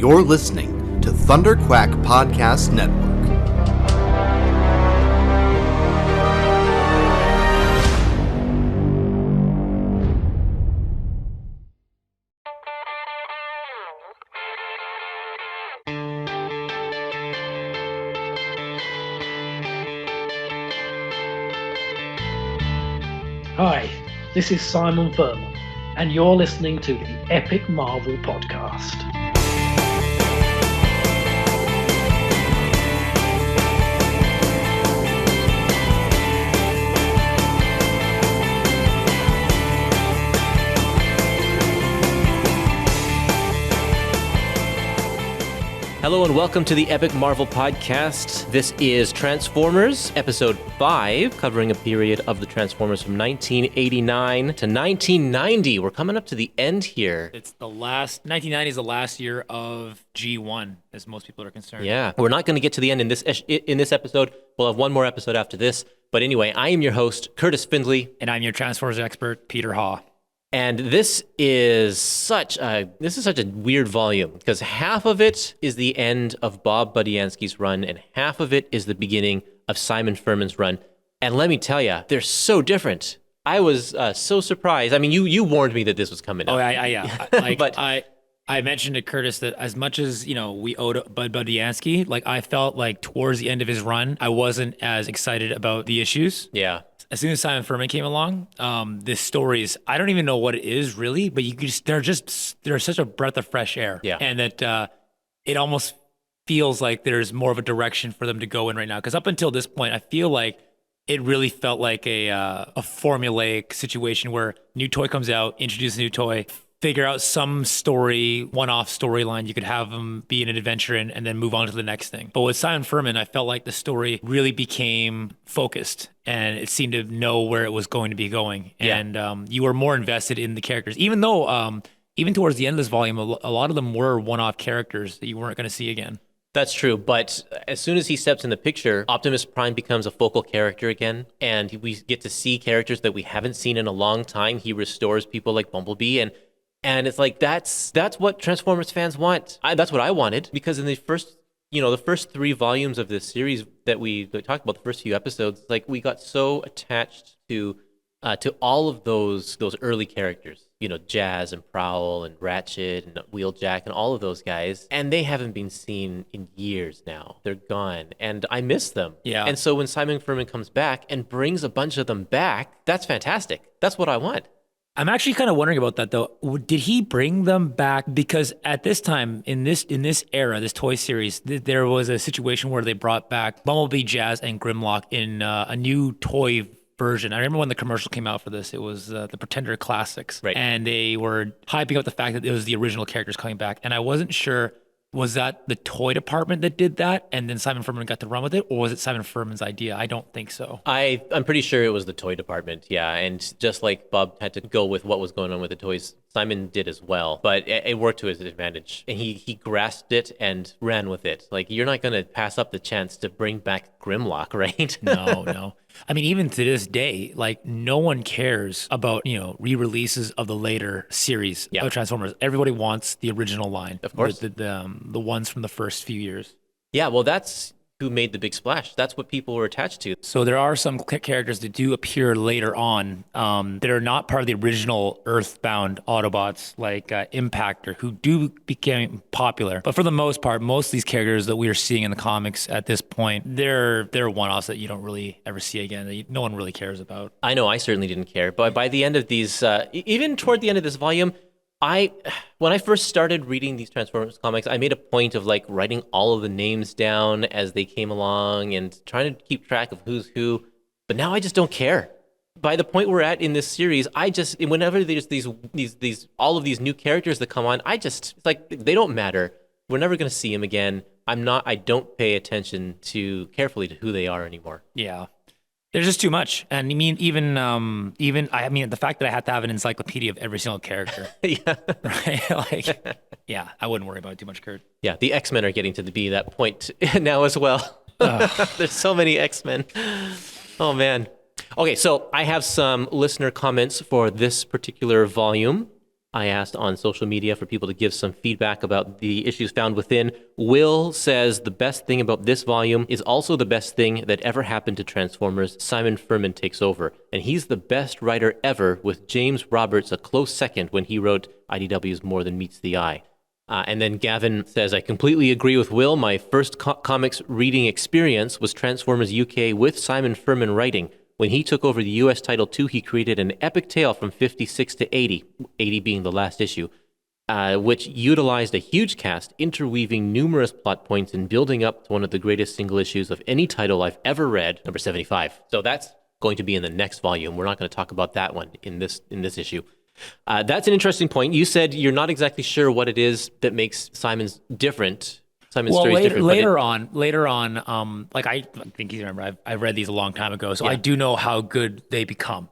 You're listening to Thunderquack Podcast Network. Hi, this is Simon Furman, and you're listening to the Epic Marvel Podcast. Hello and welcome to the Epic Marvel Podcast. This is Transformers, Episode 5, covering a period of the Transformers from 1989 to 1990. We're coming up to the end here. It's the last, 1990 is the last year of G1, as most people are concerned. Yeah, we're not going to get to the end in this episode. We'll have one more episode after this. But anyway, I am your host, Kurtis Findlay. And I'm your Transformers expert, Peter Haw. And this is such a weird volume because half of it is the end of Bob Budiansky's run and half of it is the beginning of Simon Furman's run. And let me tell you, they're so different. I was so surprised. I mean, you warned me that this was coming up. Oh, yeah. But I mentioned to Kurtis that as much as, we owed Bud Budiansky, I felt like towards the end of his run, I wasn't as excited about the issues. Yeah. As soon as Simon Furman came along, this story is, I don't even know what it is really, but they're such a breath of fresh air. Yeah. And that it almost feels like there's more of a direction for them to go in right now. Because up until this point, I feel like it really felt like a formulaic situation where new toy comes out, introduce a new toy, figure out some story, one-off storyline you could have them be in an adventure in, and then move on to the next thing. But with Simon Furman, I felt like the story really became focused, and it seemed to know where it was going to be going. Yeah. And you were more invested in the characters, even though even towards the end of this volume, a lot of them were one-off characters that you weren't going to see again. That's true, but as soon as he steps in the picture, Optimus Prime becomes a focal character again, and we get to see characters that we haven't seen in a long time. He restores people like Bumblebee, and it's like that's what Transformers fans want. That's what I wanted, because in the first 3 volumes of this series that we talked about, the first few episodes, we got so attached to all of those early characters, Jazz and Prowl and Ratchet and Wheeljack and all of those guys, and they haven't been seen in years now. They're gone, and I miss them. Yeah. And so when Simon Furman comes back and brings a bunch of them back, that's fantastic. That's what I want. I'm actually kind of wondering about that, though. Did he bring them back? Because at this time, in this era, this toy series, there was a situation where they brought back Bumblebee, Jazz, and Grimlock in a new toy version. I remember when the commercial came out for this, it was the Pretender Classics. Right. And they were hyping up the fact that it was the original characters coming back. And I wasn't sure, was that the toy department that did that and then Simon Furman got to run with it, or was it Simon Furman's idea? I don't think so. I'm pretty sure it was the toy department, yeah. And just like Bob had to go with what was going on with the toys, Simon did as well. But it worked to his advantage. And he grasped it and ran with it. You're not going to pass up the chance to bring back Grimlock, right? No. I mean, even to this day, no one cares about, re-releases of the later series of Transformers. Everybody wants the original line. Of course. The ones from the first few years. Yeah, well, that's who made the big splash. That's what people were attached to. So there are some characters that do appear later on that are not part of the original Earthbound Autobots, like Impactor, who do become popular. But for the most part, most of these characters that we are seeing in the comics at this point, they're one-offs that you don't really ever see again, that no one really cares about. I know, I certainly didn't care. But by the end of these, even toward the end of this volume, when I first started reading these Transformers comics, I made a point of writing all of the names down as they came along and trying to keep track of who's who. But now I just don't care. By the point we're at in this series, whenever there's these all of these new characters that come on, it's they don't matter. We're never going to see them again. I don't pay attention carefully to who they are anymore. Yeah. There's just too much. And I mean, even the fact that I have to have an encyclopedia of every single character. Yeah. Right? Yeah, I wouldn't worry about it too much, Kurt. Yeah, the X-Men are getting to be that point now as well. There's so many X-Men. Oh, man. Okay, so I have some listener comments for this particular volume. I asked on social media for people to give some feedback about the issues found within. Will says the best thing about this volume is also the best thing that ever happened to Transformers. Simon Furman takes over, and he's the best writer ever, with James Roberts a close second when he wrote IDW's More Than Meets the Eye. And then Gavin says, I completely agree with Will. My first comics reading experience was Transformers UK with Simon Furman writing. When he took over the US title too, he created an epic tale from 56 to 80, 80 being the last issue, which utilized a huge cast, interweaving numerous plot points and building up to one of the greatest single issues of any title I've ever read, number 75. So that's going to be in the next volume. We're not going to talk about that one in this issue. That's an interesting point. You said you're not exactly sure what it is that makes Simon's different. Simon's story is different. Later on, like I think you remember, I've read these a long time ago, so I do know how good they become.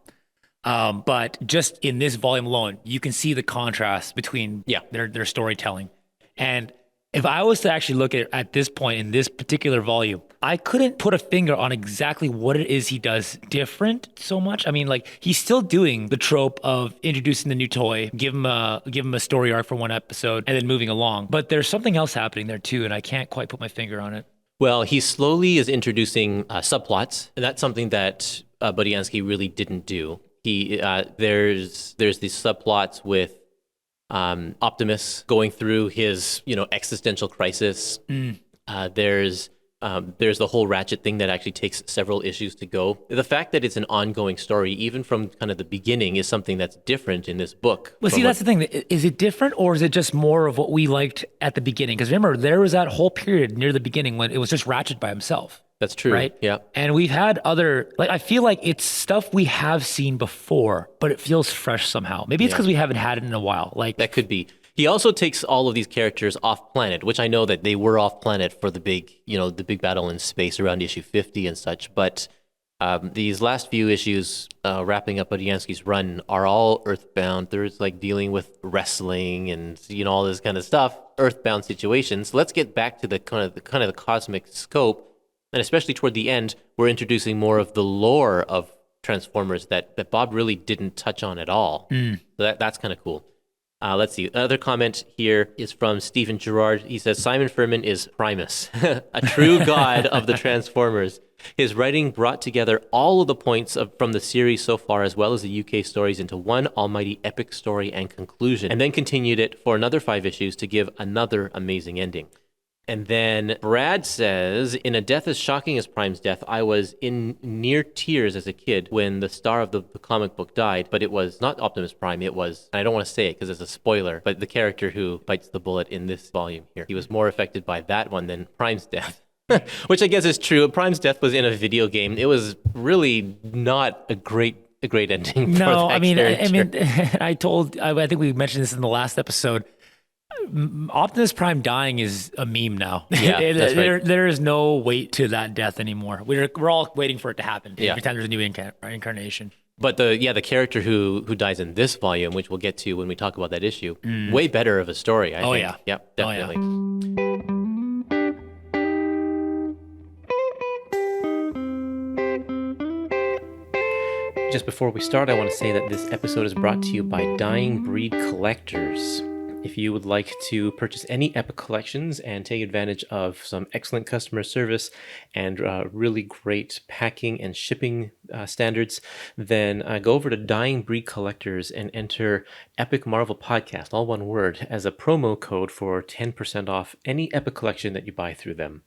But just in this volume alone, you can see the contrast between their storytelling. And if I was to actually look at this point in this particular volume, I couldn't put a finger on exactly what it is he does different so much. I mean, like, he's still doing the trope of introducing the new toy, give him a story arc for one episode, and then moving along. But there's something else happening there too, and I can't quite put my finger on it. Well, he slowly is introducing subplots, and that's something that Budiansky really didn't do. There's these subplots with Optimus going through his existential crisis. There's the whole Ratchet thing that actually takes several issues to go. The fact that it's an ongoing story, even from kind of the beginning, is something that's different in this book. Well, see, that's the thing. Is it different, or is it just more of what we liked at the beginning? Because remember, there was that whole period near the beginning when it was just Ratchet by himself. That's true. Right? Yeah. And we've had I feel like it's stuff we have seen before, but it feels fresh somehow. Maybe it's because we haven't had it in a while. Like, that could be. He also takes all of these characters off planet, which I know that they were off planet for the big battle in space around issue 50 and such. But these last few issues, wrapping up Budiansky's run, are all Earthbound. There's like dealing with wrestling and all this kind of stuff, Earthbound situations. Let's get back to the kind of the cosmic scope, and especially toward the end, we're introducing more of the lore of Transformers that Bob really didn't touch on at all. So that's kind of cool. Let's see. Another comment here is from Stephen Gerard. He says, Simon Furman is Primus, a true god of the Transformers. His writing brought together all of the points from the series so far, as well as the UK stories, into one almighty epic story and conclusion, and then continued it for another 5 issues to give another amazing ending. And then Brad says, in a death as shocking as Prime's death, I was in near tears as a kid when the star of the comic book died, but it was not Optimus Prime, it was, and I don't want to say it because it's a spoiler, but the character who bites the bullet in this volume here. He was more affected by that one than Prime's death, which I guess is true. Prime's death was in a video game. It was really not a great ending for that character. I think we mentioned this in the last episode. Optimus Prime dying is a meme now. Yeah, that's right. There is no weight to that death anymore. We're all waiting for it to happen every time there's a new incarnation. But the character who dies in this volume, which we'll get to when we talk about that issue, way better of a story, I think. Yeah. Yep, definitely. Just before we start, I want to say that this episode is brought to you by Dying Breed Collectors. If you would like to purchase any Epic collections and take advantage of some excellent customer service and really great packing and shipping standards, then go over to Dying Breed Collectors and enter Epic Marvel Podcast, all one word, as a promo code for 10% off any Epic collection that you buy through them.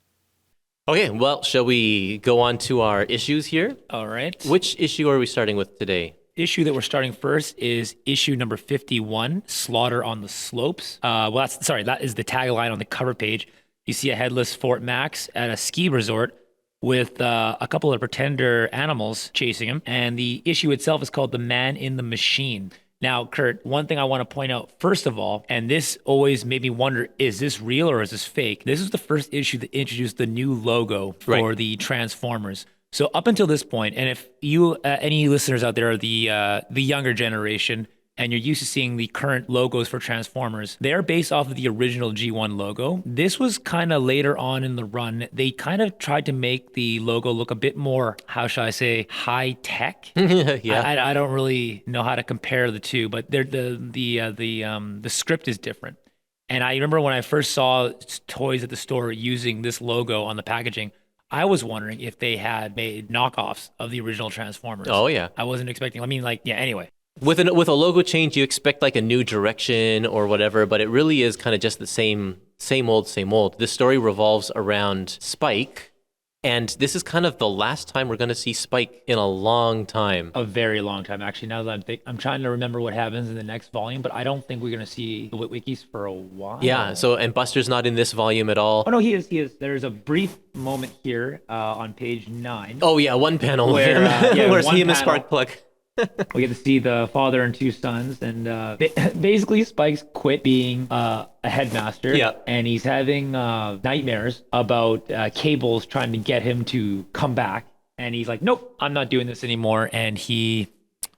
Okay, well, shall we go on to our issues here? All right. Which issue are we starting with today? Issue that we're starting first is issue number 51, Slaughter on the Slopes. That is the tagline on the cover page. You see a headless Fort Max at a ski resort with a couple of pretender animals chasing him. And the issue itself is called The Man in the Machine. Now, Kurt, one thing I want to point out, first of all, and this always made me wonder, is this real or is this fake? This is the first issue that introduced the new logo for the Transformers. So up until this point, and if you, any listeners out there are the younger generation, and you're used to seeing the current logos for Transformers, they're based off of the original G1 logo. This was kind of later on in the run. They kind of tried to make the logo look a bit more, how shall I say, high tech. Yeah. I don't really know how to compare the two, but the script is different. And I remember when I first saw toys at the store using this logo on the packaging, I was wondering if they had made knockoffs of the original Transformers. Oh, yeah. I wasn't expecting. I mean, like, yeah. Anyway. With a logo change, you expect like a new direction or whatever, but it really is kind of just the same old. This story revolves around Spike, and this is kind of the last time we're going to see Spike in a long time. A very long time, actually. Now that I'm trying to remember what happens in the next volume, but I don't think we're going to see the Witwikis for a while. Yeah. So, and Buster's not in this volume at all. Oh no, he is. There's a brief moment here on page 9. Oh yeah, one panel where where's he and the panel. Sparkplug? We get to see the father and 2 sons, and basically Spike's quit being a headmaster, and he's having nightmares about Cable's trying to get him to come back, and he's like, nope, I'm not doing this anymore, and he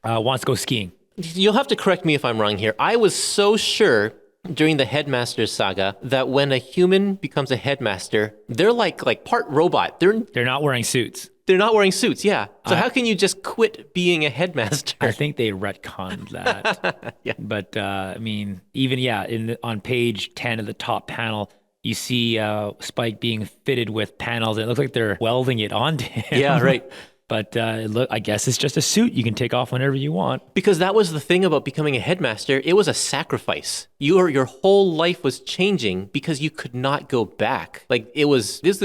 wants to go skiing. You'll have to correct me if I'm wrong here. I was so sure during the Headmaster saga that when a human becomes a headmaster, they're like part robot. They're not wearing suits. They're not wearing suits, yeah. So how can you just quit being a headmaster? I think they retconned that. Yeah. But I mean, even on page 10 of the top panel, you see Spike being fitted with panels. It looks like they're welding it onto him. Yeah, right. But I guess it's just a suit you can take off whenever you want. Because that was the thing about becoming a headmaster. It was a sacrifice. Your whole life was changing because you could not go back. Like it was this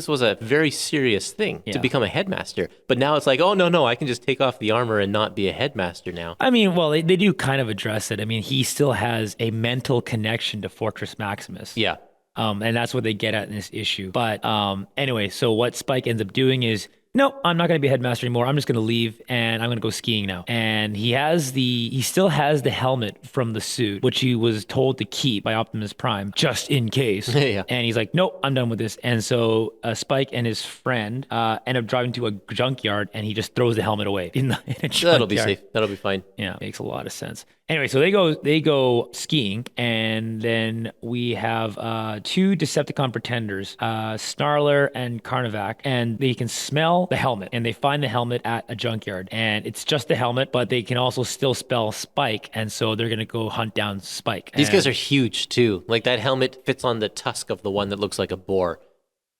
was a very serious thing to become a headmaster. But now it's like, oh no, I can just take off the armor and not be a headmaster now. I mean, well, they do kind of address it. I mean, he still has a mental connection to Fortress Maximus. Yeah. And that's what they get at in this issue. But anyway, so what Spike ends up doing is, no, I'm not going to be a headmaster anymore. I'm just going to leave and I'm going to go skiing now. And he still has the helmet from the suit, which he was told to keep by Optimus Prime just in case. Yeah. And he's like, nope, I'm done with this. And so Spike and his friend end up driving to a junkyard, and he just throws the helmet away in a junkyard. That'll be safe. That'll be fine. Yeah, makes a lot of sense. Anyway, so they go skiing, and then we have 2 Decepticon Pretenders, Snarler and Carnavac, and they can smell the helmet, and they find the helmet at a junkyard, and it's just the helmet, but they can also still smell Spike, and so they're gonna go hunt down Spike. These guys are huge too. Like that helmet fits on the tusk of the one that looks like a boar.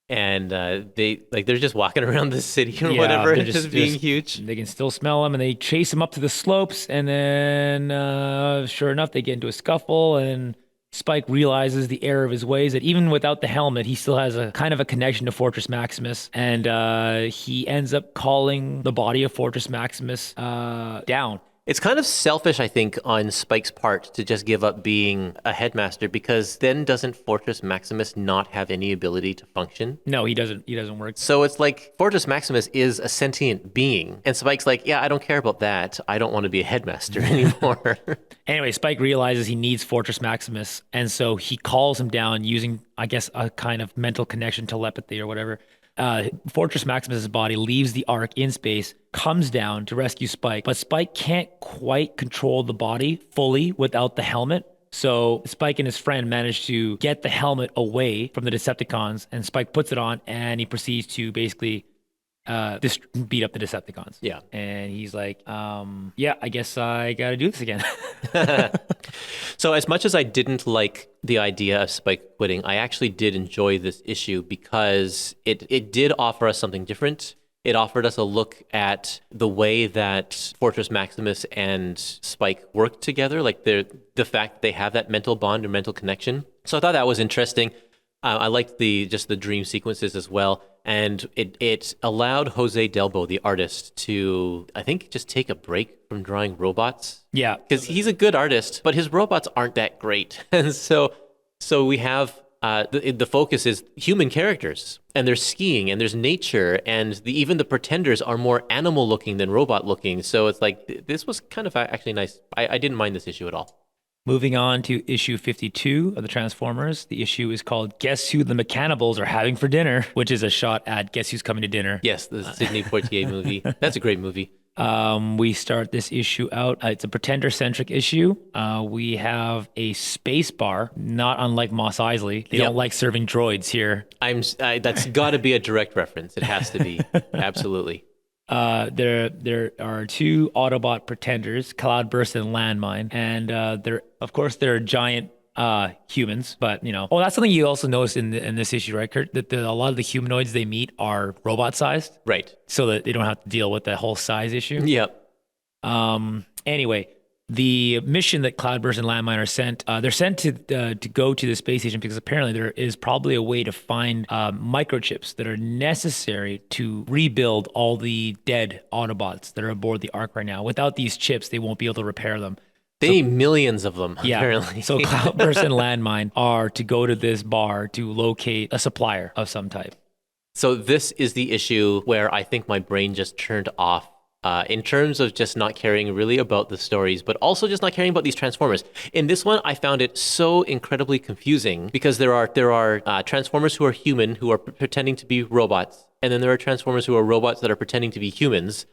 And they're just walking around the city or whatever, just being huge. They can still smell them, and they chase him up to the slopes, and then sure enough, they get into a scuffle, and Spike realizes the error of his ways, that even without the helmet, he still has a kind of a connection to Fortress Maximus, and he ends up calling the body of Fortress Maximus down. It's kind of selfish, I think, on Spike's part to just give up being a headmaster, because then doesn't Fortress Maximus not have any ability to function? No, he doesn't. He doesn't work. So it's like Fortress Maximus is a sentient being, and Spike's like, yeah, I don't care about that. I don't want to be a headmaster anymore. Anyway, Spike realizes he needs Fortress Maximus, and so he calls him down using, I guess, a kind of mental connection, telepathy or whatever. Fortress Maximus's body leaves the Ark in space, comes down to rescue Spike, but Spike can't quite control the body fully without the helmet. So Spike and his friend manage to get the helmet away from the Decepticons, and Spike puts it on, and he proceeds to basically beat up the Decepticons. Yeah. And he's like, yeah, I guess I got to do this again. So as much as I didn't like the idea of Spike quitting, I actually did enjoy this issue because it did offer us something different. It offered us a look at the way that Fortress Maximus and Spike work together, like the fact that they have that mental bond or mental connection. So I thought that was interesting. I liked the dream sequences as well. And it allowed Jose Delbo, the artist, to, I think, just take a break from drawing robots. Yeah. Because he's a good artist, but his robots aren't that great. And so we have, the focus is human characters, and there's skiing, and there's nature, and even the Pretenders are more animal looking than robot looking. So it's like, this was kind of actually nice. I didn't mind this issue at all. Moving on to issue 52 of the Transformers. The issue is called Guess Who the Mechanibals Are Having for Dinner, which is a shot at Guess Who's Coming to Dinner. Yes, the Sidney Poitier movie. That's a great movie. We start this issue out. It's a pretender-centric issue. We have a space bar, not unlike Mos Eisley. They don't like serving droids here. That's got to be a direct reference. It has to be. Absolutely. There are two Autobot pretenders, Cloudburst and Landmine, and they're giant humans. But that's something you also notice in this issue, right, Kurt? That a lot of the humanoids they meet are robot-sized, right? So that they don't have to deal with that whole size issue. Yep. Anyway, the mission that Cloudburst and Landmine are sent, they're sent to go to the space station because apparently there is probably a way to find microchips that are necessary to rebuild all the dead Autobots that are aboard the Ark right now. Without these chips, they won't be able to repair them. They need millions of them, apparently. So Cloudburst and Landmine are to go to this bar to locate a supplier of some type. So this is the issue where I think my brain just turned off in terms of just not caring really about the stories, but also just not caring about these Transformers. In this one, I found it so incredibly confusing because there are Transformers who are human who are pretending to be robots, and then there are Transformers who are robots that are pretending to be humans.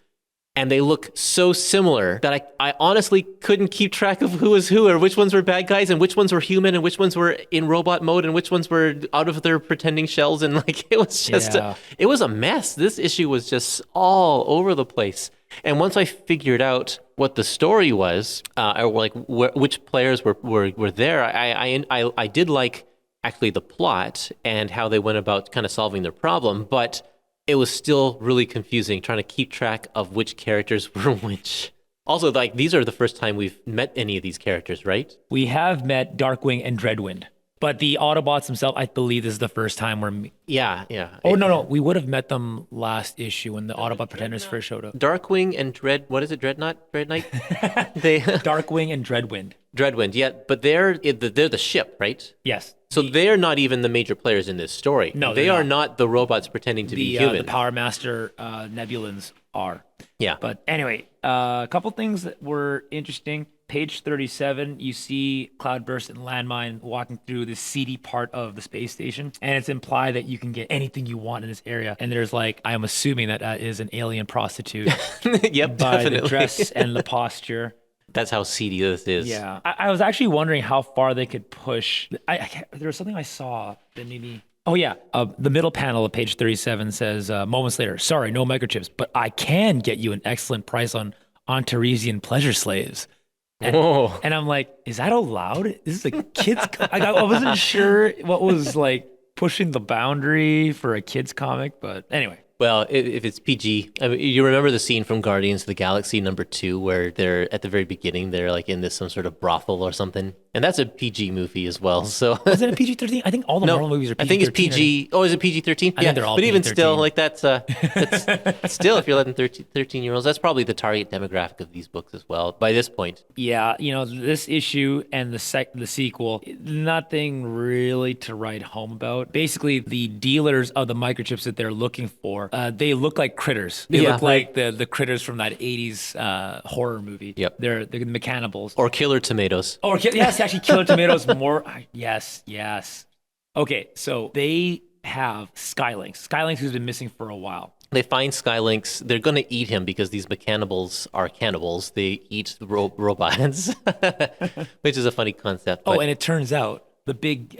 And they look so similar that I honestly couldn't keep track of who was who or which ones were bad guys and which ones were human and which ones were in robot mode and which ones were out of their pretending shells. And it was just, it was a mess. This issue was just all over the place. And once I figured out what the story was, or which players were there, I did like actually the plot and how they went about kind of solving their problem, but it was still really confusing trying to keep track of which characters were which. Also, these are the first time we've met any of these characters, right? We have met Darkwing and Dreadwind. But the Autobots themselves, I believe this is the first time we're... Yeah. Oh, no. We would have met them last issue when the Autobot Pretenders first showed up. Darkwing and Dreadnought? Darkwing and Dreadwind. Dreadwind, yeah. But they're the ship, right? Yes. So they're not even the major players in this story. No, they are not the robots pretending to be human. The Power Master Nebulans are. Yeah. But anyway, a couple things that were interesting. Page 37, you see Cloudburst and Landmine walking through the seedy part of the space station, and it's implied that you can get anything you want in this area. And there's I'm assuming that is an alien prostitute. Yep, by definitely. The dress and the posture. That's how seedy this is. Yeah. I was actually wondering how far they could push. There was something I saw that made me... Oh, yeah. The middle panel of page 37 says, moments later, sorry, no microchips, but I can get you an excellent price on Teresian pleasure slaves. And I'm like, is that allowed? This is a kid's... I wasn't sure what was pushing the boundary for a kid's comic, but anyway. Well, if it's PG, I mean, you remember the scene from Guardians of the Galaxy #2 where they're at the very beginning, they're in some sort of brothel or something, and that's a PG movie as well. So is it a PG-13? I think all the Marvel movies are PG-13. I think it's PG. Oh, is it PG-13? Yeah, they're all but even PG-13. still, that's still, if you're letting 13-year-olds, that's probably the target demographic of these books as well by this point. Yeah, this issue and the sequel, nothing really to write home about. Basically, the dealers of the microchips that they're looking for, they look like critters. They look like the critters from that 80s horror movie. Yep. They're the Mechanibals. Or Killer Tomatoes. Or yes, actually, Killer Tomatoes more. Yes. Okay, so they have Skylynx. Skylynx who's been missing for a while. They find Skylynx. They're going to eat him because these Mechanibals are cannibals. They eat robots, which is a funny concept. Oh, and it turns out the big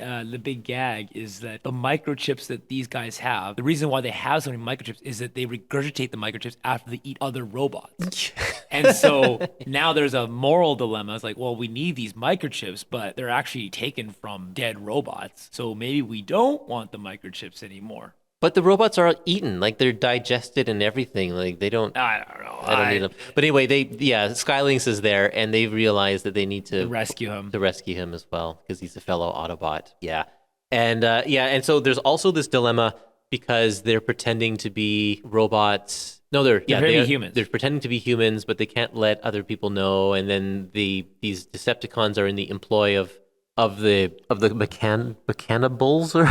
gag is that the microchips that these guys have, the reason why they have so many microchips is that they regurgitate the microchips after they eat other robots. And so now there's a moral dilemma. It's well, we need these microchips, but they're actually taken from dead robots. So maybe we don't want the microchips anymore. But the robots are eaten, they're digested and everything. They don't. I don't know. I don't need them. But anyway, Skylynx is there, and they realize that they need to rescue him. To rescue him as well, because he's a fellow Autobot. Yeah, and so there's also this dilemma because they're pretending to be robots. No, they're humans. They're pretending to be humans, but they can't let other people know. And then these Decepticons are in the employ of the Mechanibals, or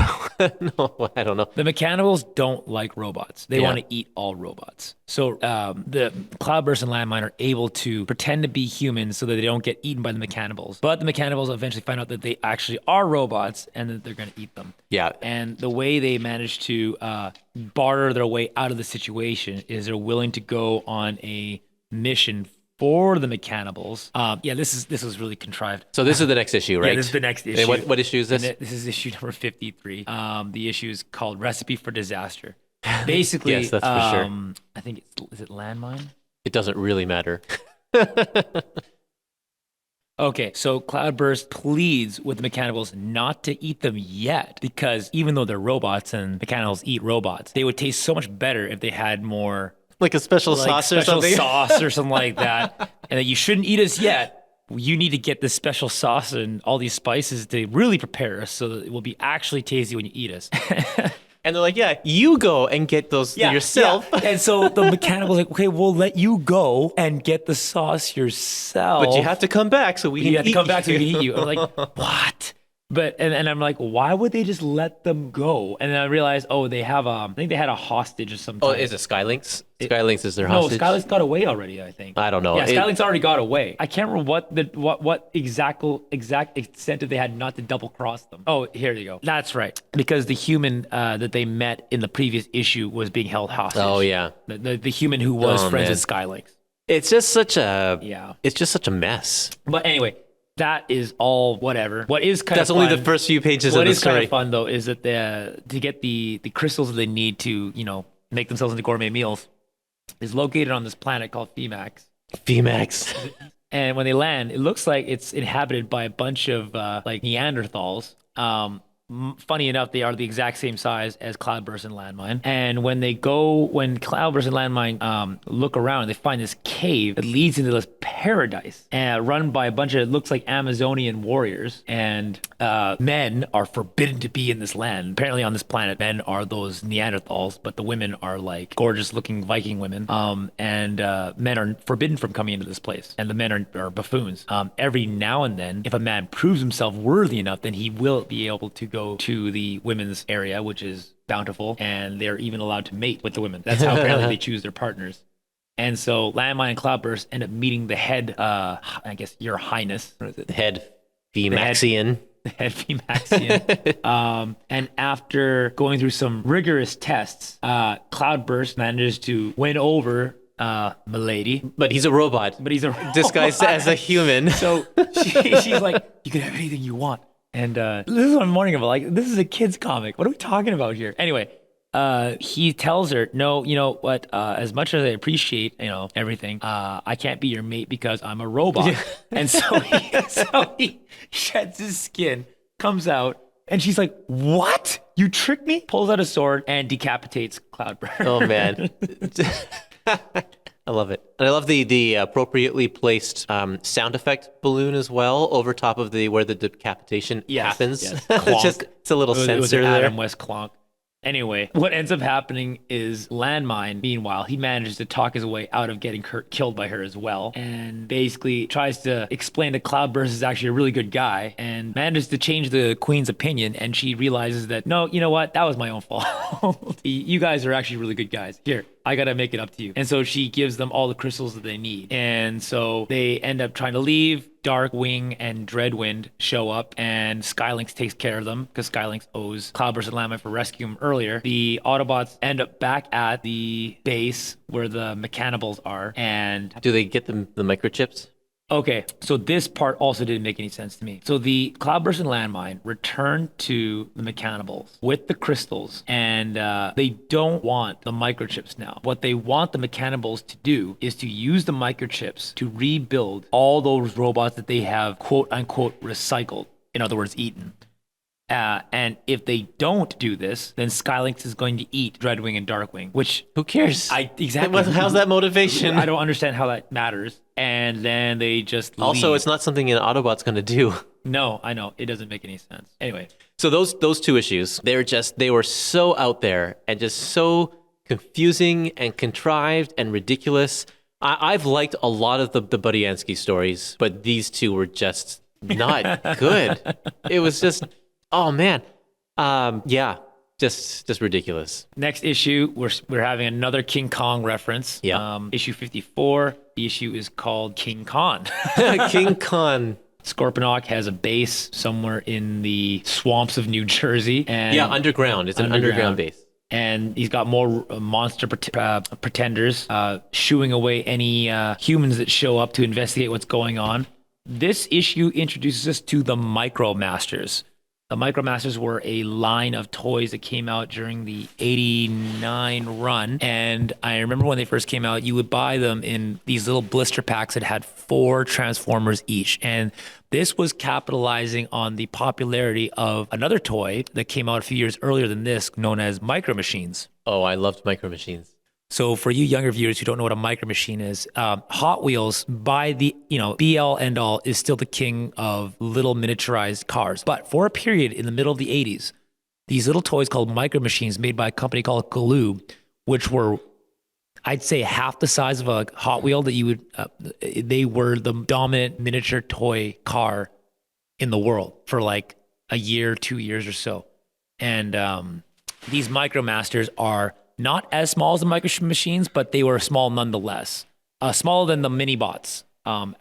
no, I don't know. The Mechanibals don't like robots. They want to eat all robots. So the Cloudburst and Landmine are able to pretend to be humans so that they don't get eaten by the Mechanibals. But the Mechanibals eventually find out that they actually are robots and that they're going to eat them. Yeah. And the way they manage to barter their way out of the situation is they're willing to go on a mission for the Mechanibals. This was really contrived. So this is the next issue, right? Yeah, this is the next issue. And what issue is this? And this is issue number 53. The issue is called Recipe for Disaster. Basically, yes, that's for sure. I think is it Landmine? It doesn't really matter. Okay, so Cloudburst pleads with the Mechanibals not to eat them yet, because even though they're robots and Mechanibals eat robots, they would taste so much better if they had more Like a special sauce or something? sauce or something like that. And that you shouldn't eat us yet. You need to get this special sauce and all these spices to really prepare us so that it will be actually tasty when you eat us. And they're like, yeah, you go and get those yourself. Yeah. And so the Mechanical's like, okay, we'll let you go and get the sauce yourself. But you have to come back so we can eat you. You have to come back so we can eat you. I'm like, what? But and I'm like, why would they just let them go? And then I realized, they have I think they had a hostage or something. Oh, is it Skylynx? Skylynx is their hostage? No, Skylynx got away already, I think. I don't know. Yeah, Skylynx already got away. I can't remember what exact incentive they had not to double cross them. Oh, here you go. That's right. Because the human that they met in the previous issue was being held hostage. Oh yeah. The human who was friends with Skylynx. It's just such a mess. But anyway, that is all whatever. What is kind That's of only fun, the first few pages of the story. What is kind of fun though is that to get the crystals that they need to, make themselves into gourmet meals is located on this planet called Phoemax. And when they land, it looks like it's inhabited by a bunch of like Neanderthals. Funny enough, they are the exact same size as Cloudburst and Landmine. And when Cloudburst and Landmine look around, they find this cave that leads into this paradise, run by a bunch of, it looks like Amazonian warriors. And men are forbidden to be in this land. Apparently on this planet, men are those Neanderthals, but the women are like gorgeous-looking Viking women. And men are forbidden from coming into this place. And the men are buffoons. Every now and then, if a man proves himself worthy enough, then he will be able to go to the women's area, which is bountiful, and they're even allowed to mate with the women. That's how apparently they choose their partners. And so Landmine and Cloudburst end up meeting the head, I guess, Your Highness. What is it? The head Phoemaxian. The head Phoemaxian. And after going through some rigorous tests, Cloudburst manages to win over Milady. But he's a robot. Disguised as a human. So she's like, you can have anything you want. And this is what I'm warning about. Like, this is a kid's comic. What are we talking about here? Anyway, he tells her, no, you know what? As much as I appreciate, everything, I can't be your mate because I'm a robot. And so he sheds his skin, comes out, and she's like, what? You tricked me? Pulls out a sword and decapitates Cloudburst. Oh, man. I love it. And I love the appropriately placed sound effect balloon as well over top of where the decapitation happens. Yes. It's a little sensor it was an there. Adam West clonk. Anyway, what ends up happening is Landmine, meanwhile, he manages to talk his way out of getting killed by her as well, and basically tries to explain that Cloudburst is actually a really good guy, and manages to change the queen's opinion, and she realizes that, no, you know what? That was my own fault. You guys are actually really good guys. Here, I gotta make it up to you. And so she gives them all the crystals that they need. And so they end up trying to leave. Darkwing and Dreadwind show up, and Skylynx takes care of them because Skylynx owes Cloudburst and Landmine for rescuing them earlier. The Autobots end up back at the base where the Mechanibals are, and do they get the microchips? Okay, so this part also didn't make any sense to me. So the Cloudburst and Landmine return to the Mechanibals with the crystals, and they don't want the microchips now. What they want the Mechanibals to do is to use the microchips to rebuild all those robots that they have, quote unquote, recycled. In other words, eaten. And if they don't do this, then Skylynx is going to eat Dreadwing and Darkwing, which... Who cares? Exactly. How's that motivation? I don't understand how that matters. And then they just leave. Also, it's not something an Autobot's going to do. No, I know. It doesn't make any sense. Anyway. So those two issues, they were so out there and just so confusing and contrived and ridiculous. I've liked a lot of the Budiansky stories, but these two were just not good. It was just... Oh man, just ridiculous. Next issue, we're having another King Kong reference. Yeah. Issue 54. The issue is called King Kong. King Kong. Scorponok has a base somewhere in the swamps of New Jersey, and underground. It's an underground base. And he's got more monster pretenders, shooing away any humans that show up to investigate what's going on. This issue introduces us to the Micromasters. The Micromasters were a line of toys that came out during the 89 run. And I remember when they first came out, you would buy them in these little blister packs that had 4 Transformers each. And this was capitalizing on the popularity of another toy that came out a few years earlier than this, known as Micro Machines. Oh, I loved Micro Machines. So for you younger viewers who don't know what a Micro Machine is, Hot Wheels, by the be-all end-all, is still the king of little miniaturized cars. But for a period in the middle of the 80s, these little toys called Micro Machines, made by a company called Galoob, which were, I'd say, half the size of a Hot Wheel, that you would, they were the dominant miniature toy car in the world for like a year, 2 years or so. And these Micromasters are not as small as the Micro Machines, but they were small nonetheless. Smaller than the mini bots from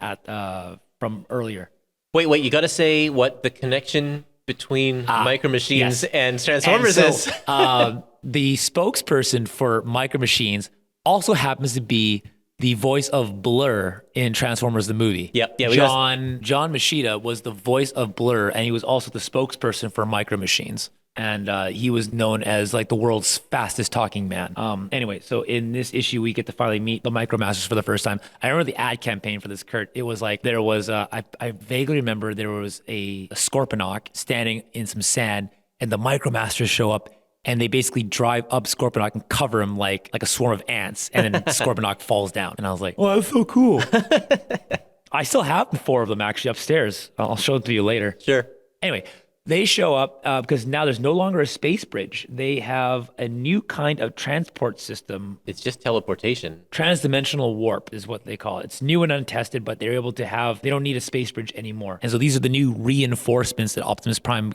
earlier. Wait, you got to say what the connection between Micro Machines and Transformers is. The spokesperson for Micro Machines also happens to be the voice of Blur in Transformers the movie. Yep. Yeah, John Machida was the voice of Blur, and he was also the spokesperson for Micro Machines. And he was known as like the world's fastest talking man. Anyway, so in this issue, we get to finally meet the Micromasters for the first time. I remember the ad campaign for this, Kurt. It was like there was, I vaguely remember there was a Scorponok standing in some sand, and the Micromasters show up, and they basically drive up Scorponok and cover him like a swarm of ants, and then Scorponok falls down. And I was like, oh, that's so cool. I still have 4 of them actually upstairs. I'll show them to you later. Sure. Anyway, they show up because now there's no longer a space bridge. They have a new kind of transport system. It's just teleportation. Transdimensional warp is what they call it. It's new and untested, but they're able to they don't need a space bridge anymore. And so these are the new reinforcements that Optimus Prime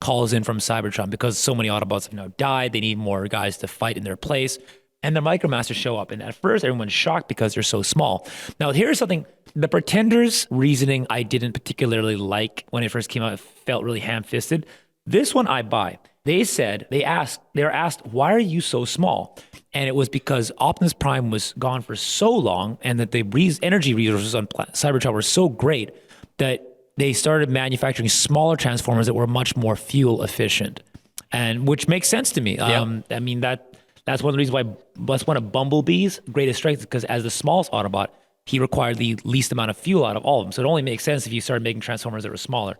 calls in from Cybertron, because so many Autobots have now died. They need more guys to fight in their place. And the Micromasters show up. And at first, everyone's shocked because they're so small. Now, here's something. The Pretenders' reasoning I didn't particularly like when it first came out. It felt really ham-fisted. This one I buy. They were asked, why are you so small? And it was because Optimus Prime was gone for so long, and that the energy resources on Cybertron were so great that they started manufacturing smaller Transformers that were much more fuel efficient, and which makes sense to me. Yep. I mean, that's one of the reasons why that's one of Bumblebee's greatest strengths, because as the smallest Autobot, he required the least amount of fuel out of all of them. So it only makes sense if you started making Transformers that were smaller.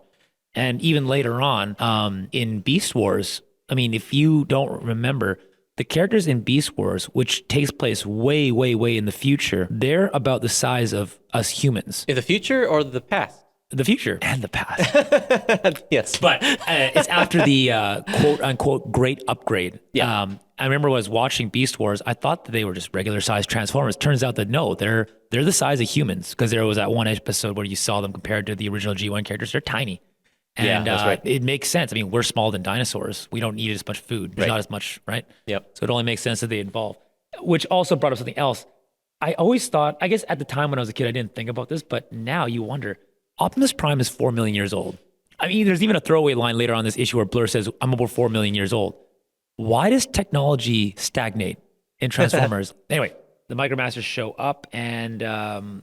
And even later on, in Beast Wars, I mean, if you don't remember, the characters in Beast Wars, which takes place way, way, way in the future, they're about the size of us humans. In the future or the past? The future and the past. Yes. But it's after the quote-unquote great upgrade. Yeah. I remember when I was watching Beast Wars, I thought that they were just regular-sized Transformers. Turns out that no, they're the size of humans, because there was that one episode where you saw them compared to the original G1 characters. They're tiny. And that's right. It makes sense. I mean, we're smaller than dinosaurs. We don't need as much food. There's not as much, right? Yep. So it only makes sense that they evolve. Which also brought up something else. I always thought, I guess at the time when I was a kid, I didn't think about this, but now you wonder, Optimus Prime is 4 million years old. I mean, there's even a throwaway line later on this issue where Blur says, I'm about 4 million years old. Why does technology stagnate in Transformers? Anyway, the Micromasters show up, and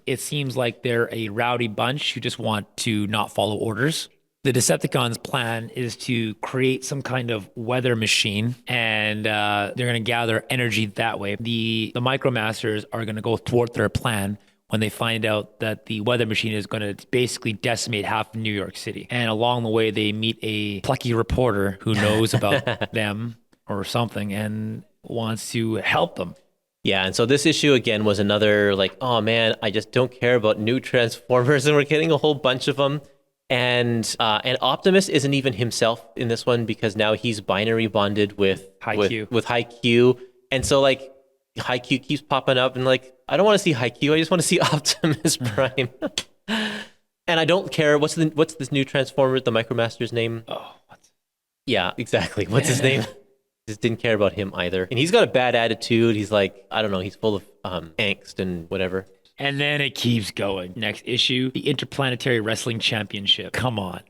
it seems like they're a rowdy bunch who just want to not follow orders. The Decepticons' plan is to create some kind of weather machine, and they're going to gather energy that way. The Micromasters are going to go thwart their plan when they find out that the weather machine is going to basically decimate half of New York City. And along the way, they meet a plucky reporter who knows about them or something and wants to help them. Yeah, and so this issue again was another like, oh man, I just don't care about new Transformers, and we're getting a whole bunch of them. And Optimus isn't even himself in this one, because now he's binary bonded with High-Q. And so like High-Q keeps popping up, and like, I don't want to see High-Q, I just want to see Optimus Prime. And I don't care what's this new Transformer, the Micromaster's name? Oh, yeah, exactly. What's his name? Just didn't care about him either. And he's got a bad attitude. He's like, I don't know, he's full of angst and whatever. And then it keeps going. Next issue, the Interplanetary Wrestling Championship. Come on.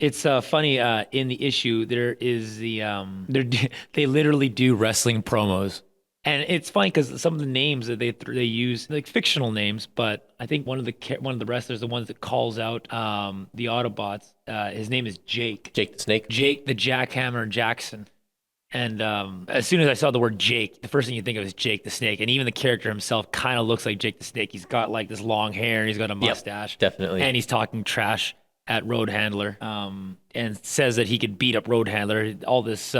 It's funny. In the issue, there is they literally do wrestling promos, and it's funny because some of the names that they use like fictional names, but I think one of the wrestlers, the ones that calls out the Autobots, his name is Jake. Jake the Snake. Jake the Jackhammer Jackson. And as soon as I saw the word Jake, the first thing you think of is Jake the Snake, and even the character himself kind of looks like Jake the Snake. He's got like this long hair, and he's got a mustache, definitely, and he's talking trash at Road Handler, and says that he could beat up Road Handler. All this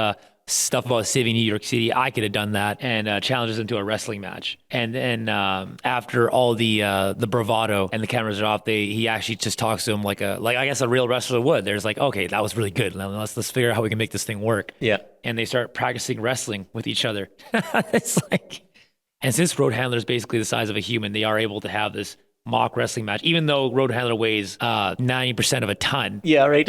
stuff about saving New York City, I could have done that, and challenges him to a wrestling match. And then after all the bravado and the cameras are off, he actually just talks to him like I guess a real wrestler would. There's like, okay, that was really good. Now let's figure out how we can make this thing work. Yeah. And they start practicing wrestling with each other. It's like, and since Road Handler is basically the size of a human, they are able to have this mock wrestling match, even though Road Handler weighs 90% of a ton. Yeah, right.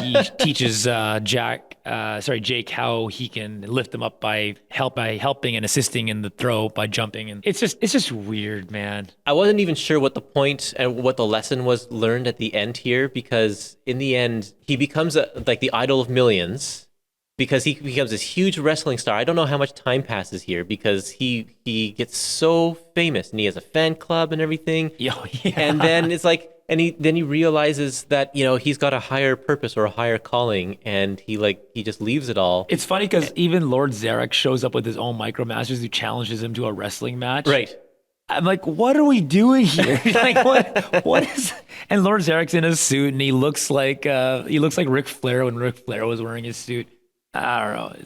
He teaches Jake how he can lift him up by helping and assisting in the throw by jumping, and it's just weird, man. I wasn't even sure what the point and what the lesson was learned at the end here, because in the end he becomes like the idol of millions. Because he becomes this huge wrestling star. I don't know how much time passes here because he gets so famous and he has a fan club and everything. Yeah. And then it's like, and he realizes that, he's got a higher purpose or a higher calling, and he just leaves it all. It's funny because even Lord Zarek shows up with his own Micromasters who challenges him to a wrestling match. Right. I'm like, what are we doing here? Like, what is? And Lord Zarek's in a suit and he looks like Ric Flair when Ric Flair was wearing his suit. I don't know.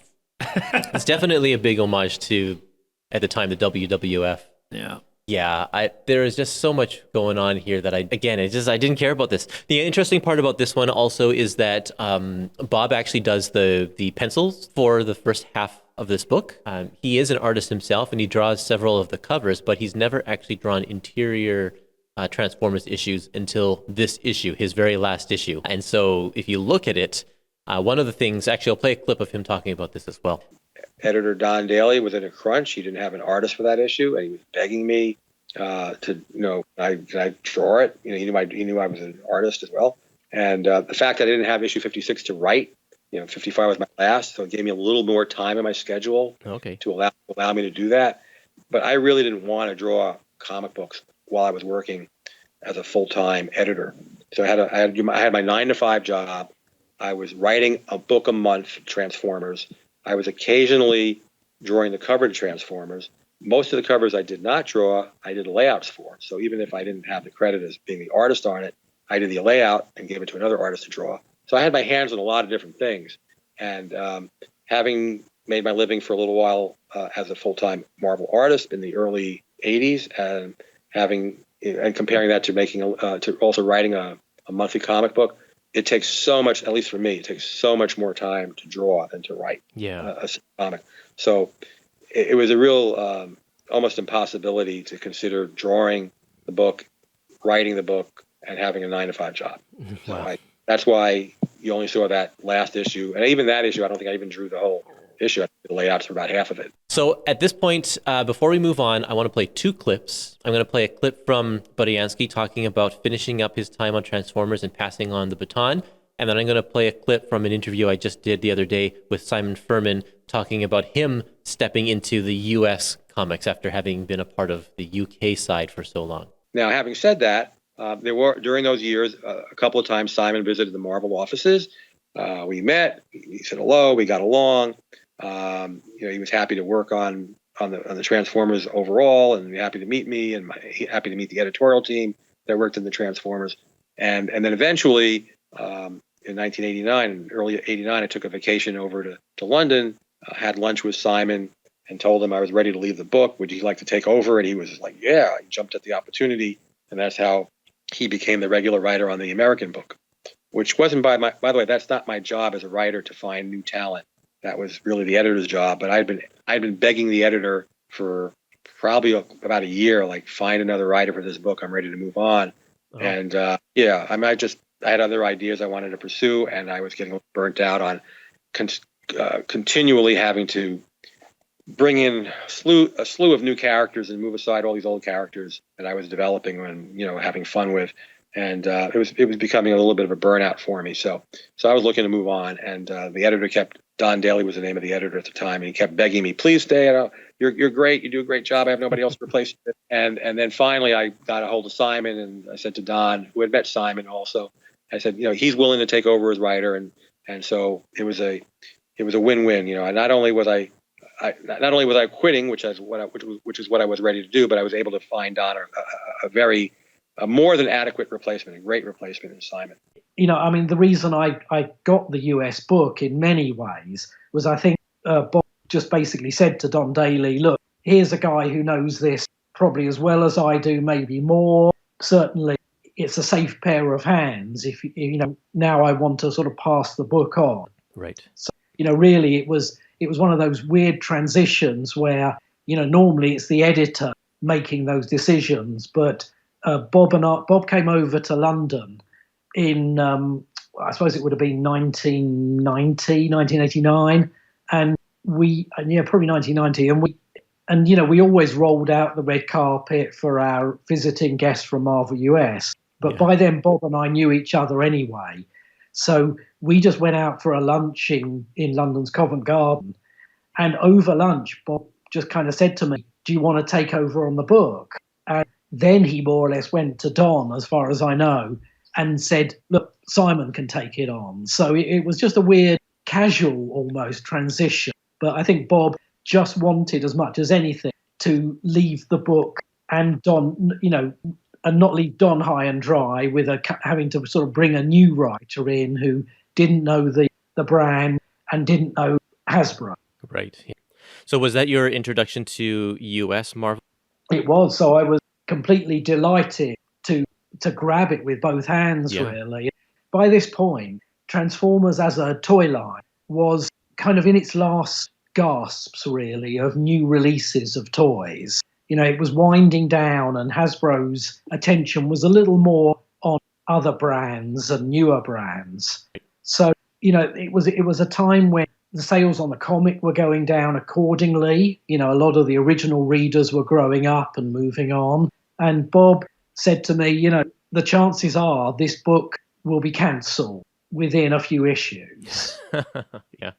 It's definitely a big homage to, at the time, the WWF. Yeah. Yeah, there is just so much going on here that I didn't care about this. The interesting part about this one also is that Bob actually does the pencils for the first half of this book. He is an artist himself, and he draws several of the covers, but he's never actually drawn interior Transformers issues until this issue, his very last issue. And so if you look at it, one of the things, actually, I'll play a clip of him talking about this as well. Editor Don Daly was in a crunch. He didn't have an artist for that issue, and he was begging me to, can I draw it? He knew I was an artist as well. And the fact that I didn't have issue 56 to write, 55 was my last, so it gave me a little more time in my schedule to allow me to do that. But I really didn't want to draw comic books while I was working as a full-time editor. So I had my 9-to-5 job. I was writing a book a month, Transformers. I was occasionally drawing the cover to Transformers. Most of the covers I did not draw, I did layouts for. So even if I didn't have the credit as being the artist on it, I did the layout and gave it to another artist to draw. So I had my hands on a lot of different things. And having made my living for a little while as a full-time Marvel artist in the early 80s, and comparing that to to also writing a monthly comic book, it takes so much, at least for me, it takes so much more time to draw than to write a comic. So it was a real almost impossibility to consider drawing the book, writing the book, and having a 9-to-5 job. Wow. So that's why you only saw that last issue. And even that issue, I don't think I even drew the whole issue. I did the layouts for about half of it. So at this point, before we move on, I want to play 2 clips. I'm going to play a clip from Budiansky talking about finishing up his time on Transformers and passing on the baton. And then I'm going to play a clip from an interview I just did the other day with Simon Furman talking about him stepping into the U.S. comics after having been a part of the U.K. side for so long. Now, having said that, there were, during those years, a couple of times Simon visited the Marvel offices. We met, he said hello, we got along. He was happy to work on the Transformers overall, and happy to meet me, and happy to meet the editorial team that worked in the Transformers. And then eventually, in 1989, early 89, I took a vacation over to London, had lunch with Simon, and told him I was ready to leave the book. Would he like to take over? And he was like, yeah. He jumped at the opportunity, and that's how he became the regular writer on the American book, which wasn't by the way, that's not my job as a writer to find new talent. That was really the editor's job. But I'd been begging the editor for probably about a year, like, find another writer for this book. I'm ready to move on. Oh. And I had other ideas I wanted to pursue, and I was getting burnt out on continually having to bring in a slew of new characters and move aside all these old characters that I was developing and having fun with. it was becoming a little bit of a burnout for me. So I was looking to move on, and the editor kept, Don Daly was the name of the editor at the time, and he kept begging me, please stay. You're great. You do a great job. I have nobody else to replace you. And then finally I got a hold of Simon, and I said to Don, who had met Simon also, I said, he's willing to take over as writer. And so it was a win-win, and not only was I quitting, which is what I was ready to do, but I was able to find Don a more than adequate replacement, a great replacement in Simon. The reason I got the US book in many ways was I think Bob just basically said to Don Daly, look, here's a guy who knows this probably as well as I do, maybe more. Certainly it's a safe pair of hands if, now I want to sort of pass the book on. Right. So, really it was one of those weird transitions where, normally it's the editor making those decisions, but Bob came over to London in, I suppose it would have been 1989, and probably 1990, and we always rolled out the red carpet for our visiting guests from Marvel US. But by then, Bob and I knew each other anyway, so we just went out for a lunch in London's Covent Garden, and over lunch, Bob just kind of said to me, "Do you want to take over on the book?" And then he more or less went to Don, as far as I know, and said, look, Simon can take it on. So it was just a weird, casual almost transition. But I think Bob just wanted as much as anything to leave the book and Don, and not leave Don high and dry with having to sort of bring a new writer in who didn't know the brand and didn't know Hasbro. Right. Yeah. So was that your introduction to US Marvel? It was. So I was completely delighted to grab it with both hands, really. By this point, Transformers as a toy line was kind of in its last gasps, really, of new releases of toys. It was winding down, and Hasbro's attention was a little more on other brands and newer brands. So, it was a time when the sales on the comic were going down accordingly. A lot of the original readers were growing up and moving on. And Bob said to me, the chances are this book will be cancelled within a few issues. Yeah.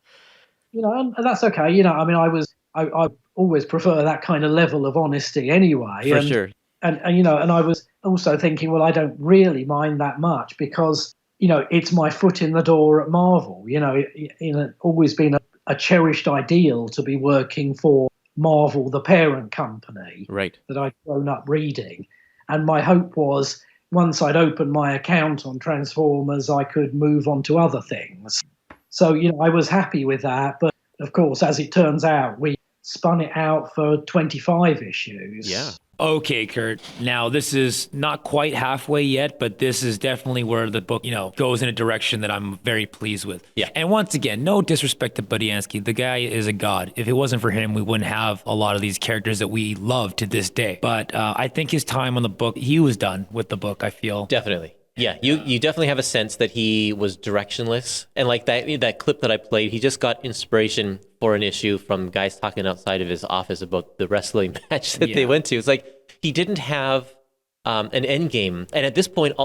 And that's okay. I always prefer that kind of level of honesty anyway. For sure. And I was also thinking, well, I don't really mind that much because, it's my foot in the door at Marvel. It's always been a cherished ideal to be working for Marvel, the parent company, right, that I'd grown up reading. And my hope was once I'd opened my account on Transformers, I could move on to other things. So, I was happy with that. But of course, as it turns out, we spun it out for 25 issues. Yeah. Okay, Kurt. Now, this is not quite halfway yet, but this is definitely where the book, goes in a direction that I'm very pleased with. Yeah. And once again, no disrespect to Budiansky. The guy is a god. If it wasn't for him, we wouldn't have a lot of these characters that we love to this day. But I think his time on the book, he was done with the book, I feel. Definitely. Yeah, you definitely have a sense that he was directionless. And like that clip that I played, he just got inspiration for an issue from guys talking outside of his office about the wrestling match that they went to. It's like he didn't have an end game. And at this point,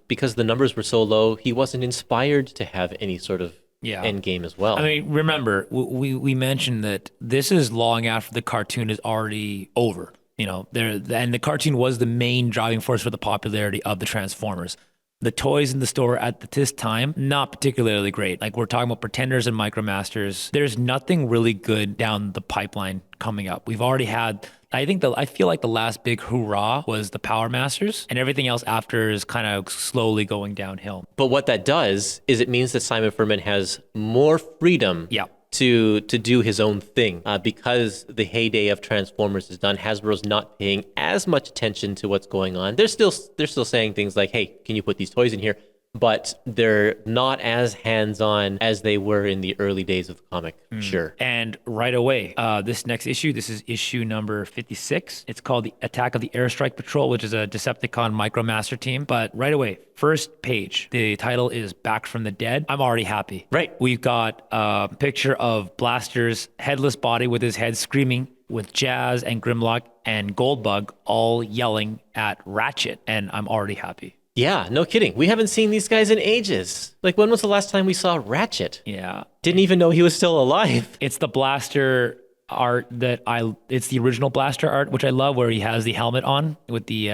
because the numbers were so low, he wasn't inspired to have any sort of end game as well. I mean, remember, we mentioned that this is long after the cartoon is already over. And the cartoon was the main driving force for the popularity of the Transformers. The toys in the store at this time, not particularly great. Like, we're talking about Pretenders and Micromasters. There's nothing really good down the pipeline coming up. We've already had, I feel like the last big hurrah was the Power Masters, and everything else after is kind of slowly going downhill. But what that does is it means that Simon Furman has more freedom to do his own thing, because the heyday of Transformers is done. Hasbro's not paying as much attention to what's going on. They're still saying things like, "Hey, can you put these toys in here?" But they're not as hands-on as they were in the early days of the comic. Sure. And right away, this next issue, this is issue number 56. It's called The Attack of the Airstrike Patrol, which is a Decepticon Micromaster team. But right away, first page, the title is Back from the Dead. I'm already happy. Right. We've got a picture of Blaster's headless body with his head screaming, with Jazz and Grimlock and Goldbug all yelling at Ratchet, and I'm already happy. Yeah, no kidding. We haven't seen these guys in ages. Like, when was the last time we saw Ratchet? Yeah. Didn't even know he was still alive. It's the blaster art it's the original blaster art, which I love, where he has the helmet on with the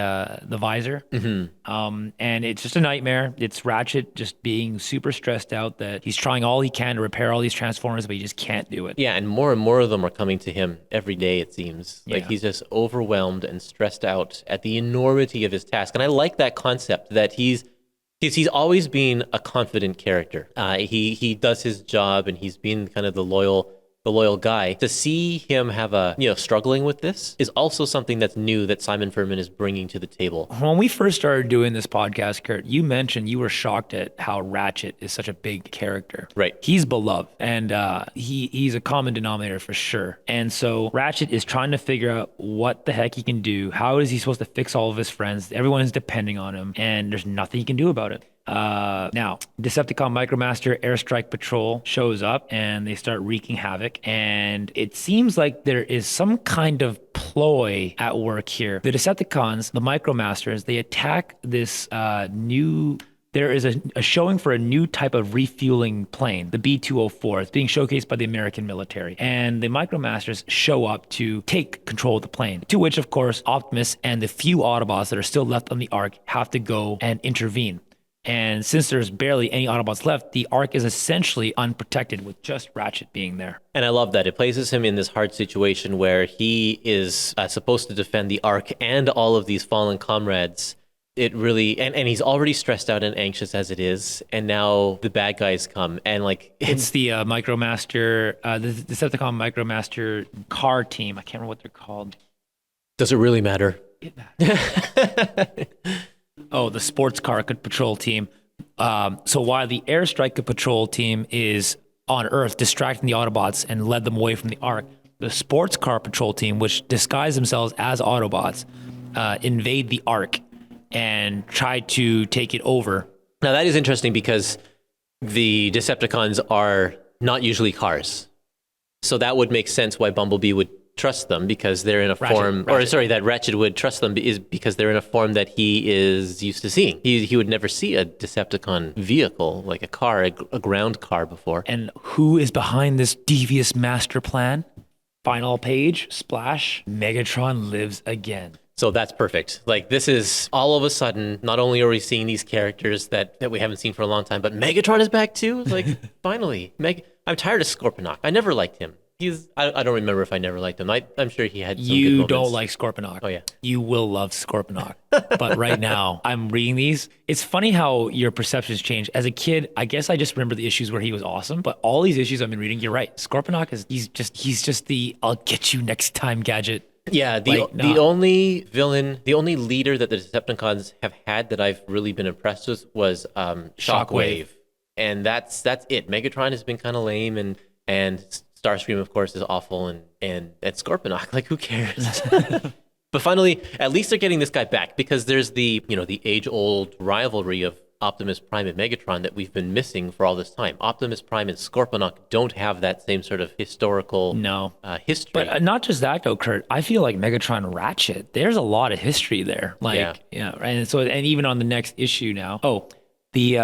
visor. And it's just a nightmare. It's Ratchet just being super stressed out that he's trying all he can to repair all these Transformers, but he just can't do it. Yeah, and more of them are coming to him every day, it seems. Like, he's just overwhelmed and stressed out at the enormity of his task. And I like that concept that he's always been a confident character. He does his job, and he's been kind of the loyal guy. To see him have struggling with this is also something that's new that Simon Furman is bringing to the table. When we first started doing this podcast, Kurt, you mentioned you were shocked at how Ratchet is such a big character. Right. He's beloved, and he's a common denominator for sure. And so Ratchet is trying to figure out what the heck he can do. How is he supposed to fix all of his friends? Everyone is depending on him, and there's nothing he can do about it. Now, Decepticon Micromaster Airstrike Patrol shows up, and they start wreaking havoc, and it seems like there is some kind of ploy at work here. The Decepticons, the Micromasters, they attack this there is a showing for a new type of refueling plane, the B-204. It's being showcased by the American military. And the Micromasters show up to take control of the plane, to which, of course, Optimus and the few Autobots that are still left on the Ark have to go and intervene. And since there's barely any Autobots left, the Ark is essentially unprotected with just Ratchet being there. And I love that. It places him in this hard situation where he is supposed to defend the Ark and all of these fallen comrades. It really, and he's already stressed out and anxious as it is. And now the bad guys come and it's the Micromaster, the Decepticon Micromaster car team. I can't remember what they're called. Does it really matter? It matters. Oh, the sports car patrol team. So while the airstrike patrol team is on Earth distracting the Autobots and led them away from the Ark, the sports car patrol team, which disguise themselves as Autobots, invade the Ark and try to take it over. Now that is interesting because the Decepticons are not usually cars. So that would make sense why Bumblebee would trust them, because they're in a that Ratchet would trust them is because they're in a form that he is used to seeing. He would never see a Decepticon vehicle, like a car, a ground car before. And who is behind this devious master plan? Final page, splash, Megatron lives again. So that's perfect. Like, this is all of a sudden, not only are we seeing these characters that we haven't seen for a long time, but Megatron is back too. Like, finally. I'm tired of Scorponok. I never liked him. I don't remember if I never liked him. I'm sure he had some good moments. You don't like Scorponok. Oh, yeah. You will love Scorponok. But right now, I'm reading these. It's funny how your perceptions change. As a kid, I guess I just remember the issues where he was awesome. But all these issues I've been reading, you're right. Scorponok he's just the I'll get you next time gadget. Yeah, the only villain, the only leader that the Decepticons have had that I've really been impressed with was Shockwave. And that's it. Megatron has been kind of lame, and Starscream, of course, is awful, and Scorponok, like, who cares? But finally, at least they're getting this guy back, because there's the age-old rivalry of Optimus Prime and Megatron that we've been missing for all this time. Optimus Prime and Scorponok don't have that same sort of historical history. But not just that, though, Kurt. I feel like Megatron and Ratchet, there's a lot of history there. And even on the next issue now. The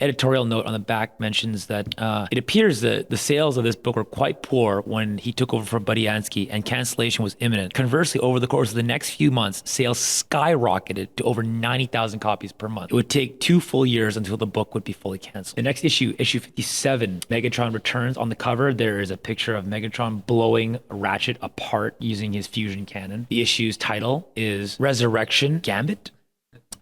editorial note on the back mentions that it appears that the sales of this book were quite poor when he took over from Budiansky, and cancellation was imminent. Conversely, over the course of the next few months, sales skyrocketed to over 90,000 copies per month. It would take 2 full years until the book would be fully canceled. The next issue, issue 57, Megatron returns. On the cover, there is a picture of Megatron blowing Ratchet apart using his fusion cannon. The issue's title is Resurrection Gambit.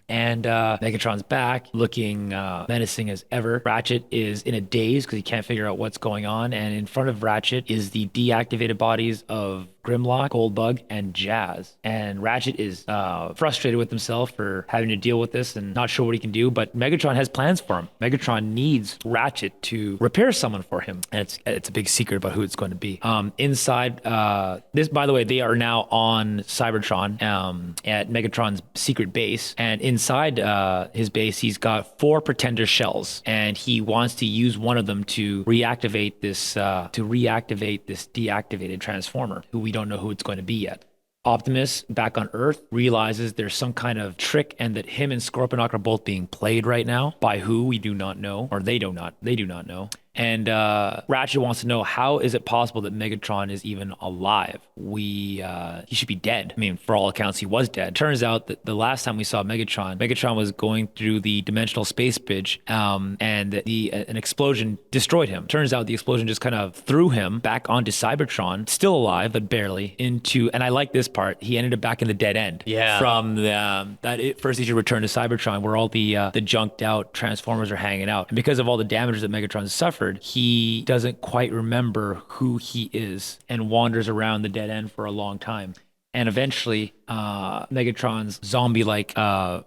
And Megatron's back, looking menacing as ever. Ratchet is in a daze because he can't figure out what's going on. And in front of Ratchet is the deactivated bodies of Grimlock, Goldbug, and Jazz. And Ratchet is frustrated with himself for having to deal with this and not sure what he can do. But Megatron has plans for him. Megatron needs Ratchet to repair someone for him. And it's a big secret about who it's going to be. Inside, this, by the way, they are now on Cybertron at Megatron's secret base. And inside his base, he's got 4 Pretender shells. And he wants to use one of them to reactivate this deactivated Transformer, who we don't know who it's going to be yet. Optimus, back on Earth, realizes there's some kind of trick and that him and Scorponok are both being played right now. By who, we do not know, or they do not know. And Ratchet wants to know, how is it possible that Megatron is even alive? He should be dead. I mean, for all accounts, he was dead. Turns out that the last time we saw Megatron was going through the dimensional space bridge, and an explosion destroyed him. Turns out the explosion just kind of threw him back onto Cybertron, still alive, but barely, and I like this part, he ended up back in the dead end. Yeah. From first issue Return to Cybertron, where all the junked out Transformers are hanging out. And because of all the damage that Megatron suffered, he doesn't quite remember who he is and wanders around the dead end for a long time. And eventually, Megatron's zombie-like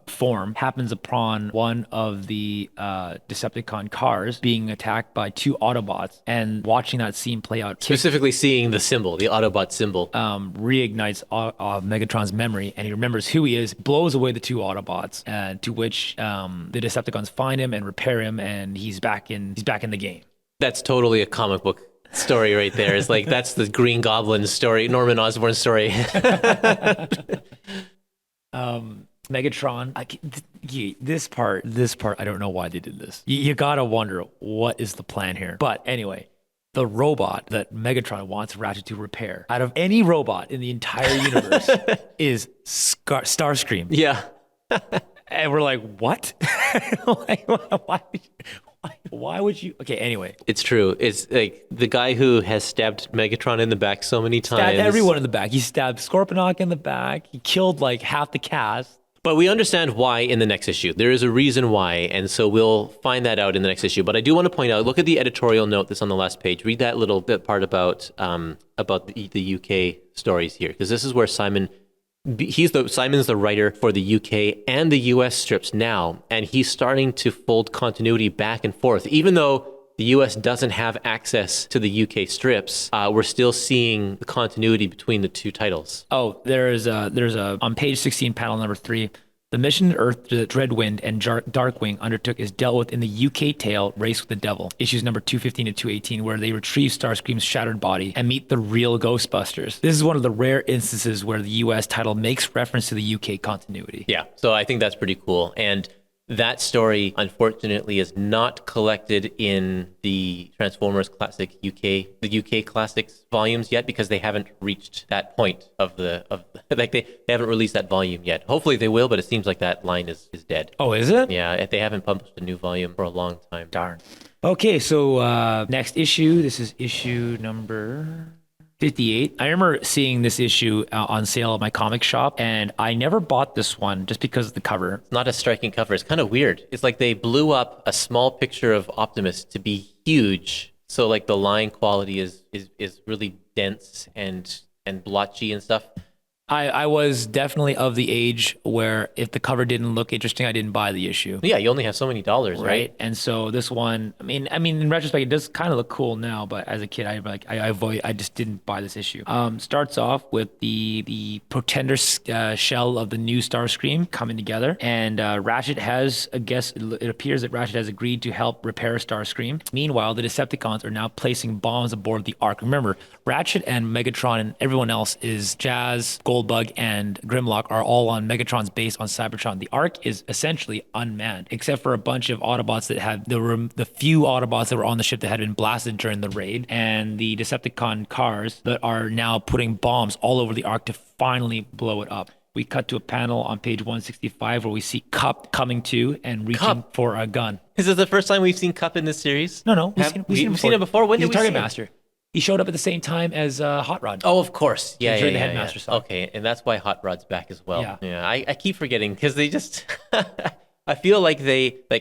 form happens upon one of the Decepticon cars being attacked by two Autobots, and watching that scene play out, Specifically seeing the symbol, the Autobot symbol. reignites Megatron's memory, and he remembers who he is, blows away the two Autobots, to which the Decepticons find him and repair him, and he's back in the game. That's totally a comic book story right there. It's like, that's the Green Goblin story, Norman Osborn story. Megatron, this part, I don't know why they did this. You gotta wonder, what is the plan here? But anyway, the robot that Megatron wants Ratchet to repair, out of any robot in the entire universe, is Starscream. Yeah. And we're like, what? Like, why would you? Okay, anyway. It's true. It's like the guy who has stabbed Megatron in the back so many times. Stabbed everyone in the back. He stabbed Scorponok in the back. He killed like half the cast. But we understand why in the next issue. There is a reason why, and so we'll find that out in the next issue. But I do want to point out, look at the editorial note that's on the last page. Read that little bit part about the UK stories here, because this is where Simon's the writer for the UK and the US strips now, and he's starting to fold continuity back and forth. Even though the US doesn't have access to the UK strips, we're still seeing the continuity between the two titles. Oh, there's on page 16, panel number 3, the mission to Earth that Dreadwind and Darkwing undertook is dealt with in the UK tale Race with the Devil, issues number 215 to 218, where they retrieve Starscream's shattered body and meet the real Ghostbusters. This is one of the rare instances where the US title makes reference to the UK continuity. Yeah, so I think that's pretty cool. And that story, unfortunately, is not collected in the Transformers Classic the UK Classics volumes yet, because they haven't reached that point they haven't released that volume yet. Hopefully they will, but it seems like that line is dead. Oh, is it? Yeah, they haven't published a new volume for a long time. Darn. Okay, so next issue. This is issue number 58. I remember seeing this issue on sale at my comic shop, and I never bought this one just because of the cover. It's not a striking cover. It's kind of weird. It's like they blew up a small picture of Optimus to be huge, so like the line quality is really dense and blotchy and stuff. I was definitely of the age where if the cover didn't look interesting, I didn't buy the issue. Yeah, you only have so many dollars, right? And so this one, I mean, in retrospect, it does kind of look cool now, but as a kid, I just didn't buy this issue. Starts off with the Pretender shell of the new Starscream coming together, and Ratchet it appears that Ratchet has agreed to help repair Starscream. Meanwhile, the Decepticons are now placing bombs aboard the Ark. Remember, Ratchet and Megatron and everyone else is Jazz, Goldbug, and Grimlock are all on Megatron's base on Cybertron. The Ark is essentially unmanned, except for a bunch of Autobots that had the few Autobots that were on the ship that had been blasted during the raid, and the Decepticon cars that are now putting bombs all over the Ark to finally blow it up. We cut to a panel on page 165 where we see Kup coming to and reaching for a gun. Is this the first time we've seen Kup in this series? No. We've seen it before. When did we see Target him? Master. He showed up at the same time as Hot Rod. Oh, of course. Yeah, during the Headmaster song. Okay, and that's why Hot Rod's back as well. Yeah. I keep forgetting because they just... I feel like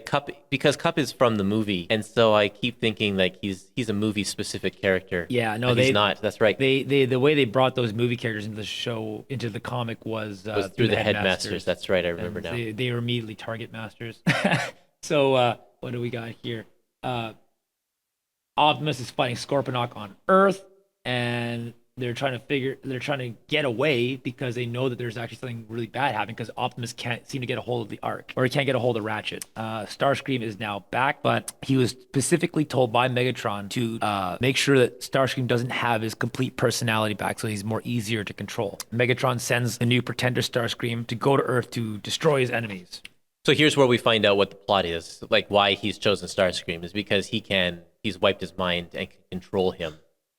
Kup, because Kup is from the movie, and so I keep thinking like he's a movie-specific character. Yeah, no, he's not. That's right. The way they brought those movie characters into the comic was through the Headmasters. That's right. I remember now. They were immediately Target Masters. So what do we got here? Optimus is fighting Scorponok on Earth, and they're trying to get away because they know that there's actually something really bad happening because Optimus can't seem to get a hold of the Ark, or he can't get a hold of Ratchet. Starscream is now back, but he was specifically told by Megatron to make sure that Starscream doesn't have his complete personality back, so he's more easier to control. Megatron sends the new Pretender Starscream to go to Earth to destroy his enemies. So here's where we find out what the plot is, like why he's chosen Starscream is because he's wiped his mind and can control him.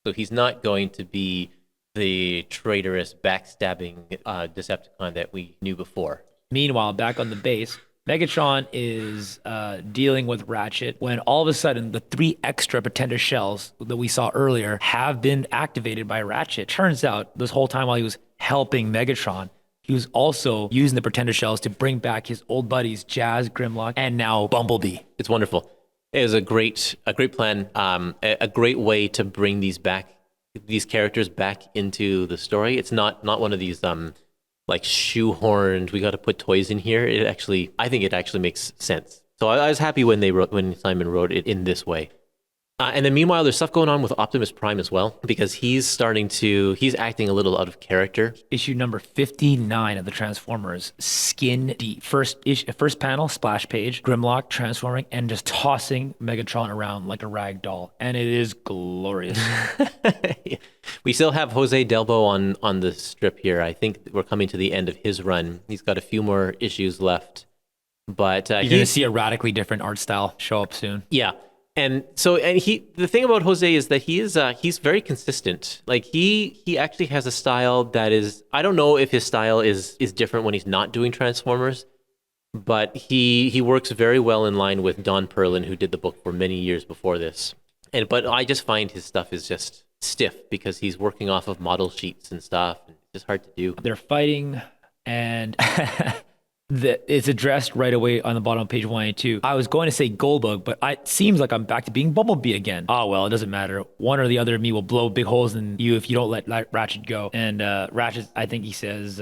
So he's not going to be the traitorous, backstabbing Decepticon that we knew before. Meanwhile, back on the base, Megatron is dealing with Ratchet when all of a sudden the 3 extra Pretender shells that we saw earlier have been activated by Ratchet. Turns out this whole time while he was helping Megatron, he was also using the Pretender shells to bring back his old buddies, Jazz, Grimlock, and now Bumblebee. It's wonderful. It was a great plan, a great way to bring these characters back into the story. It's not one of these like shoehorned, we got to put toys in here. I think it actually makes sense. So I was happy when Simon wrote it in this way. And then meanwhile, there's stuff going on with Optimus Prime as well, because he's acting a little out of character. Issue number 59 of the Transformers, skin deep. First panel, splash page, Grimlock transforming and just tossing Megatron around like a rag doll. And it is glorious. We still have Jose Delbo on the strip here. I think we're coming to the end of his run. He's got a few more issues left. But you're going to see a radically different art style show up soon. Yeah. And the thing about Jose is that he's very consistent. Like he actually has a style that is, I don't know if his style is different when he's not doing Transformers, but he works very well in line with Don Perlin, who did the book for many years before this. But I just find his stuff is just stiff because he's working off of model sheets and stuff, and it's just hard to do. They're fighting, and it's addressed right away on the bottom of page 182. I was going to say Goldbug, but it seems like I'm back to being Bumblebee again. Oh, well, it doesn't matter. One or the other of me will blow big holes in you if you don't let Ratchet go. And Ratchet, I think he says...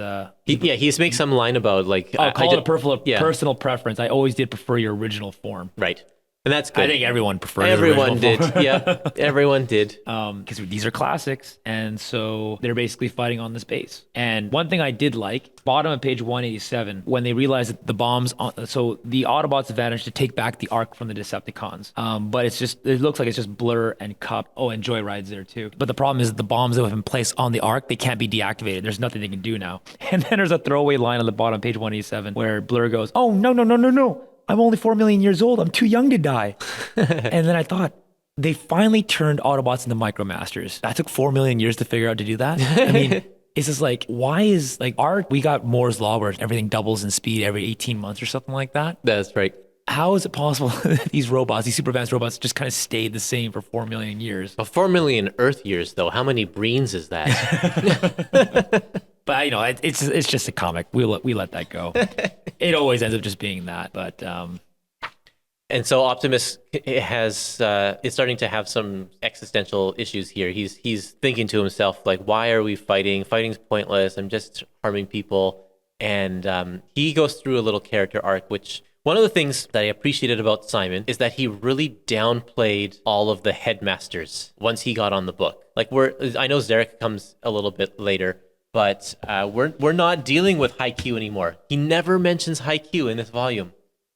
he makes some line about, like... call it a personal preference. I always did prefer your original form. Right. And that's good. I think everyone preferred Everyone did. Yeah, everyone did. Because these are classics. And so they're basically fighting on this base. And one thing I did like, bottom of page 187, when they realized that the bombs, so the Autobots managed to take back the Ark from the Decepticons. But it looks like it's just Blur and Cup. Oh, and Joyride's there too. But the problem is that the bombs that have been placed on the Ark, they can't be deactivated. There's nothing they can do now. And then there's a throwaway line on the bottom of page 187 where Blur goes, oh, no. I'm only 4 million years old. I'm too young to die. And then I thought, they finally turned Autobots into Micromasters. That took 4 million years to figure out to do that. I mean, it's just like, why is like we got Moore's Law where everything doubles in speed every 18 months or something like that? That's right. How is it possible that these super advanced robots just kind of stayed the same for 4 million years? Well, 4 million Earth years, though. How many Breens is that? But it's just a comic. We let that go. It always ends up just being that. But and so Optimus is starting to have some existential issues here. He's thinking to himself, like, why are we fighting? Fighting's pointless. I'm just harming people. And he goes through a little character arc, which one of the things that I appreciated about Simon is that he really downplayed all of the headmasters once he got on the book. Like I know Zarek comes a little bit later. But we're not dealing with Haikyuu anymore. He never mentions Haikyuu in this volume.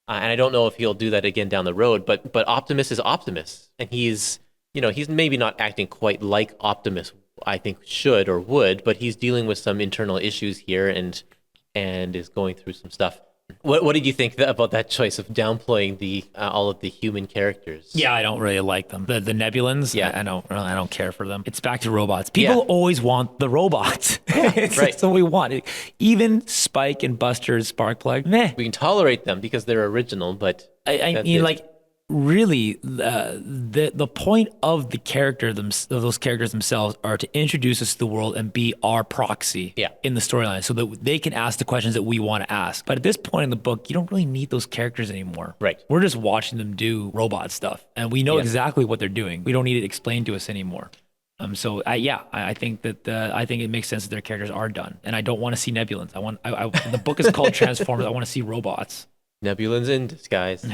And I don't know if he'll do that again down the road, but Optimus is Optimus. And he's maybe not acting quite like Optimus, I think should or would, but he's dealing with some internal issues here and is going through some stuff. What did you think about that choice of downplaying all of the human characters? Yeah, I don't really like them. The Nebulans, yeah, I don't care for them. It's back to robots. People always want the robots. It's right. That's what we want. Even Spike and Buster's Sparkplug, meh. We can tolerate them because they're original, but I mean, like, really, the point of those characters themselves are to introduce us to the world and be our proxy in the storyline so that they can ask the questions that we want to ask. But at this point in the book, you don't really need those characters anymore. Right. We're just watching them do robot stuff, and we know exactly what they're doing. We don't need it explained to us anymore. I think it makes sense that their characters are done, and I don't want to see Nebulans. The book is called Transformers. I want to see robots. Nebulans in disguise.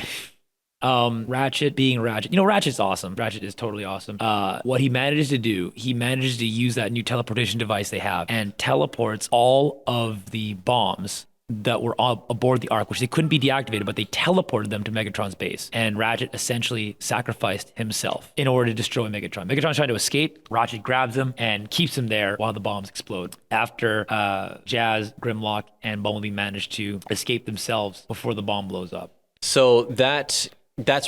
Ratchet being Ratchet. Ratchet's awesome. Ratchet is totally awesome. What he manages to do, he manages to use that new teleportation device they have and teleports all of the bombs that were aboard the Ark, which they couldn't be deactivated, but they teleported them to Megatron's base. And Ratchet essentially sacrificed himself in order to destroy Megatron. Megatron's trying to escape. Ratchet grabs him and keeps him there while the bombs explode. After Jazz, Grimlock, and Bumblebee manage to escape themselves before the bomb blows up. So that's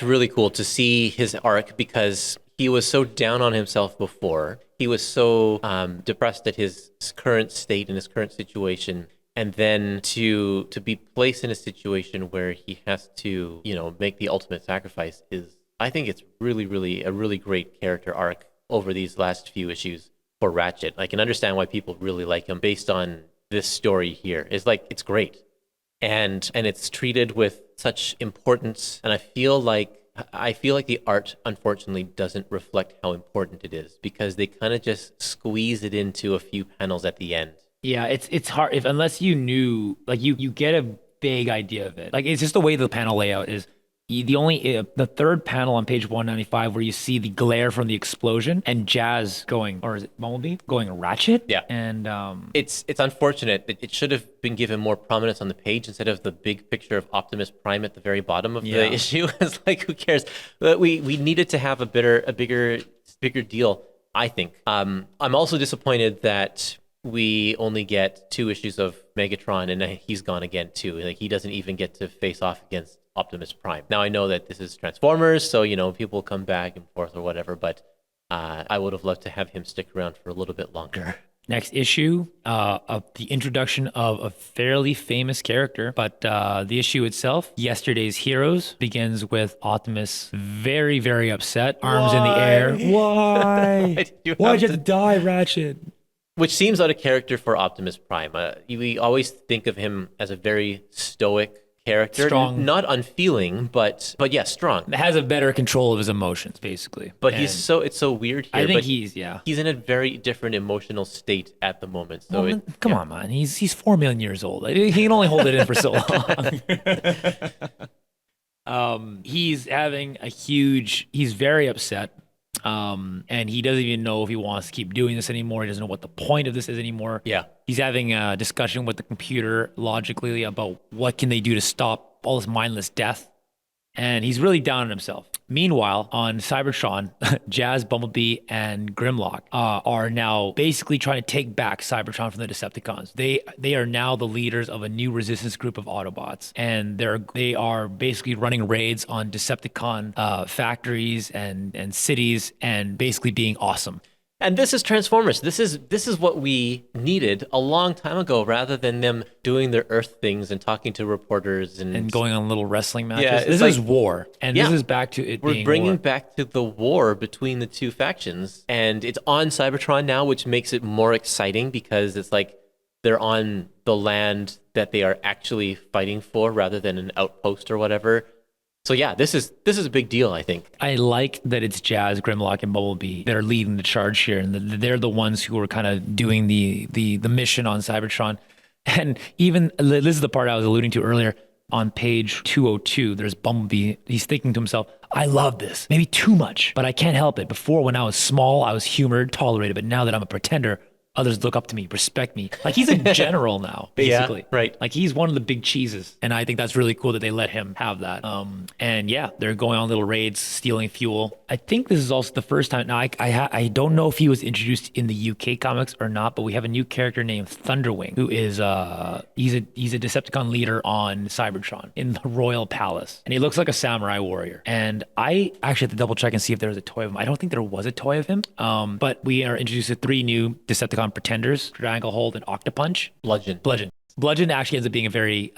really cool to see his arc, because he was so down on himself before. He was so depressed at his current state and his current situation. And then to be placed in a situation where he has to, make the ultimate sacrifice I think it's really, really a really great character arc over these last few issues for Ratchet. I can understand why people really like him based on this story here. It's great. And it's treated with such importance. And I feel like the art, unfortunately, doesn't reflect how important it is, because they kind of just squeeze it into a few panels at the end. Yeah, it's hard unless you knew, you get a vague idea of it. It's just the way the panel layout is. The third panel on page 195 where you see the glare from the explosion and Jazz going, or is it Bumblebee going Ratchet? Yeah, and it's unfortunate. It should have been given more prominence on the page instead of the big picture of Optimus Prime at the very bottom of the issue. It's who cares? But we needed to have a bigger deal, I think. I'm also disappointed that we only get 2 issues of Megatron, and he's gone again too. He doesn't even get to face off against Optimus Prime. Now I know that this is Transformers, so people come back and forth or whatever, but I would have loved to have him stick around for a little bit longer. Next issue, of the introduction of a fairly famous character, but the issue itself, Yesterday's Heroes, begins with Optimus very, very upset, arms in the air. Why? Why'd you have to die, Ratchet? Which seems out of character for Optimus Prime. We always think of him as a very stoic character, strong, not unfeeling, but yeah, strong. Has a better control of his emotions, basically. But it's so weird here. I think but he's in a very different emotional state at the moment. So come on, man, he's 4 million years old. He can only hold it in for so long. He's having he's very upset. And he doesn't even know if he wants to keep doing this anymore. He doesn't know what the point of this is anymore. Yeah. He's having a discussion with the computer logically about what can they do to stop all this mindless death. And he's really down on himself. Meanwhile, on Cybertron, Jazz, Bumblebee, and Grimlock are now basically trying to take back Cybertron from the Decepticons. They are now the leaders of a new resistance group of Autobots, and they are basically running raids on Decepticon factories and cities, and basically being awesome. And this is Transformers. This is what we needed a long time ago, rather than them doing their Earth things and talking to reporters and going on little wrestling matches. Yeah, this is war, and this is back to it. We're bringing back to the war between the two factions, and it's on Cybertron now, which makes it more exciting because it's they're on the land that they are actually fighting for, rather than an outpost or whatever. So yeah, this is a big deal, I think. I like that it's Jazz, Grimlock, and Bumblebee that are leading the charge here, and they're the ones who are kind of doing the mission on Cybertron. And even, this is the part I was alluding to earlier, on page 202, there's Bumblebee. He's thinking to himself, I love this, maybe too much, but I can't help it. Before, when I was small, I was humored, tolerated, but now that I'm a pretender, others look up to me, respect me. He's a general now, basically. Yeah, right. He's one of the big cheeses. And I think that's really cool that they let him have that. And yeah, they're going on little raids, stealing fuel. I think this is also the first time. Now, I don't know if he was introduced in the UK comics or not, but we have a new character named Thunderwing, who is, he's a Decepticon leader on Cybertron in the Royal Palace. And he looks like a samurai warrior. And I actually have to double check and see if there was a toy of him. I don't think there was a toy of him. But we are introduced to 3 new Decepticon Pretenders, Stranglehold, and Octopunch. Bludgeon actually ends up being a very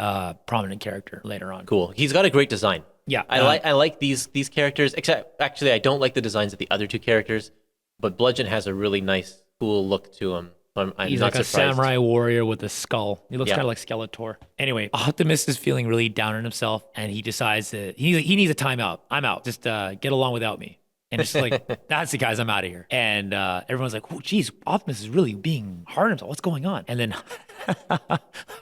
prominent character later on. Cool. He's got a great design. Yeah. I like these characters, except actually I don't like the designs of the other 2 characters, but Bludgeon has a really nice, cool look to him. I'm He's not like surprised. a samurai warrior with a skull. He looks kind of like Skeletor. Anyway, Optimus is feeling really down on himself, and he decides that he needs a timeout. I'm out. Just get along without me. And it's like, that's the guys, I'm out of here. And everyone's like, oh, geez, Optimus is really being hard on himself. What's going on? And then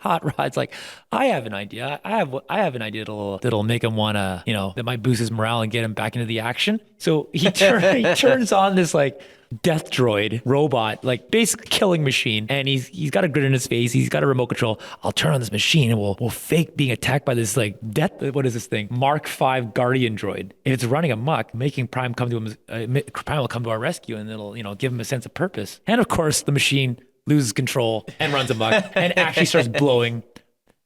Hot Rod's like, I have an idea. I have an idea that'll make him want to, that might boost his morale and get him back into the action. So he turns on this like death droid robot, like basically killing machine. And he's got a grin in his face. He's got a remote control. I'll turn on this machine and we'll fake being attacked by this like what is this thing? Mark V Guardian droid. If it's running amok, making Prime come to him, Prime will come to our rescue and it'll, give him a sense of purpose. And of course the machine loses control and runs amok and actually starts blowing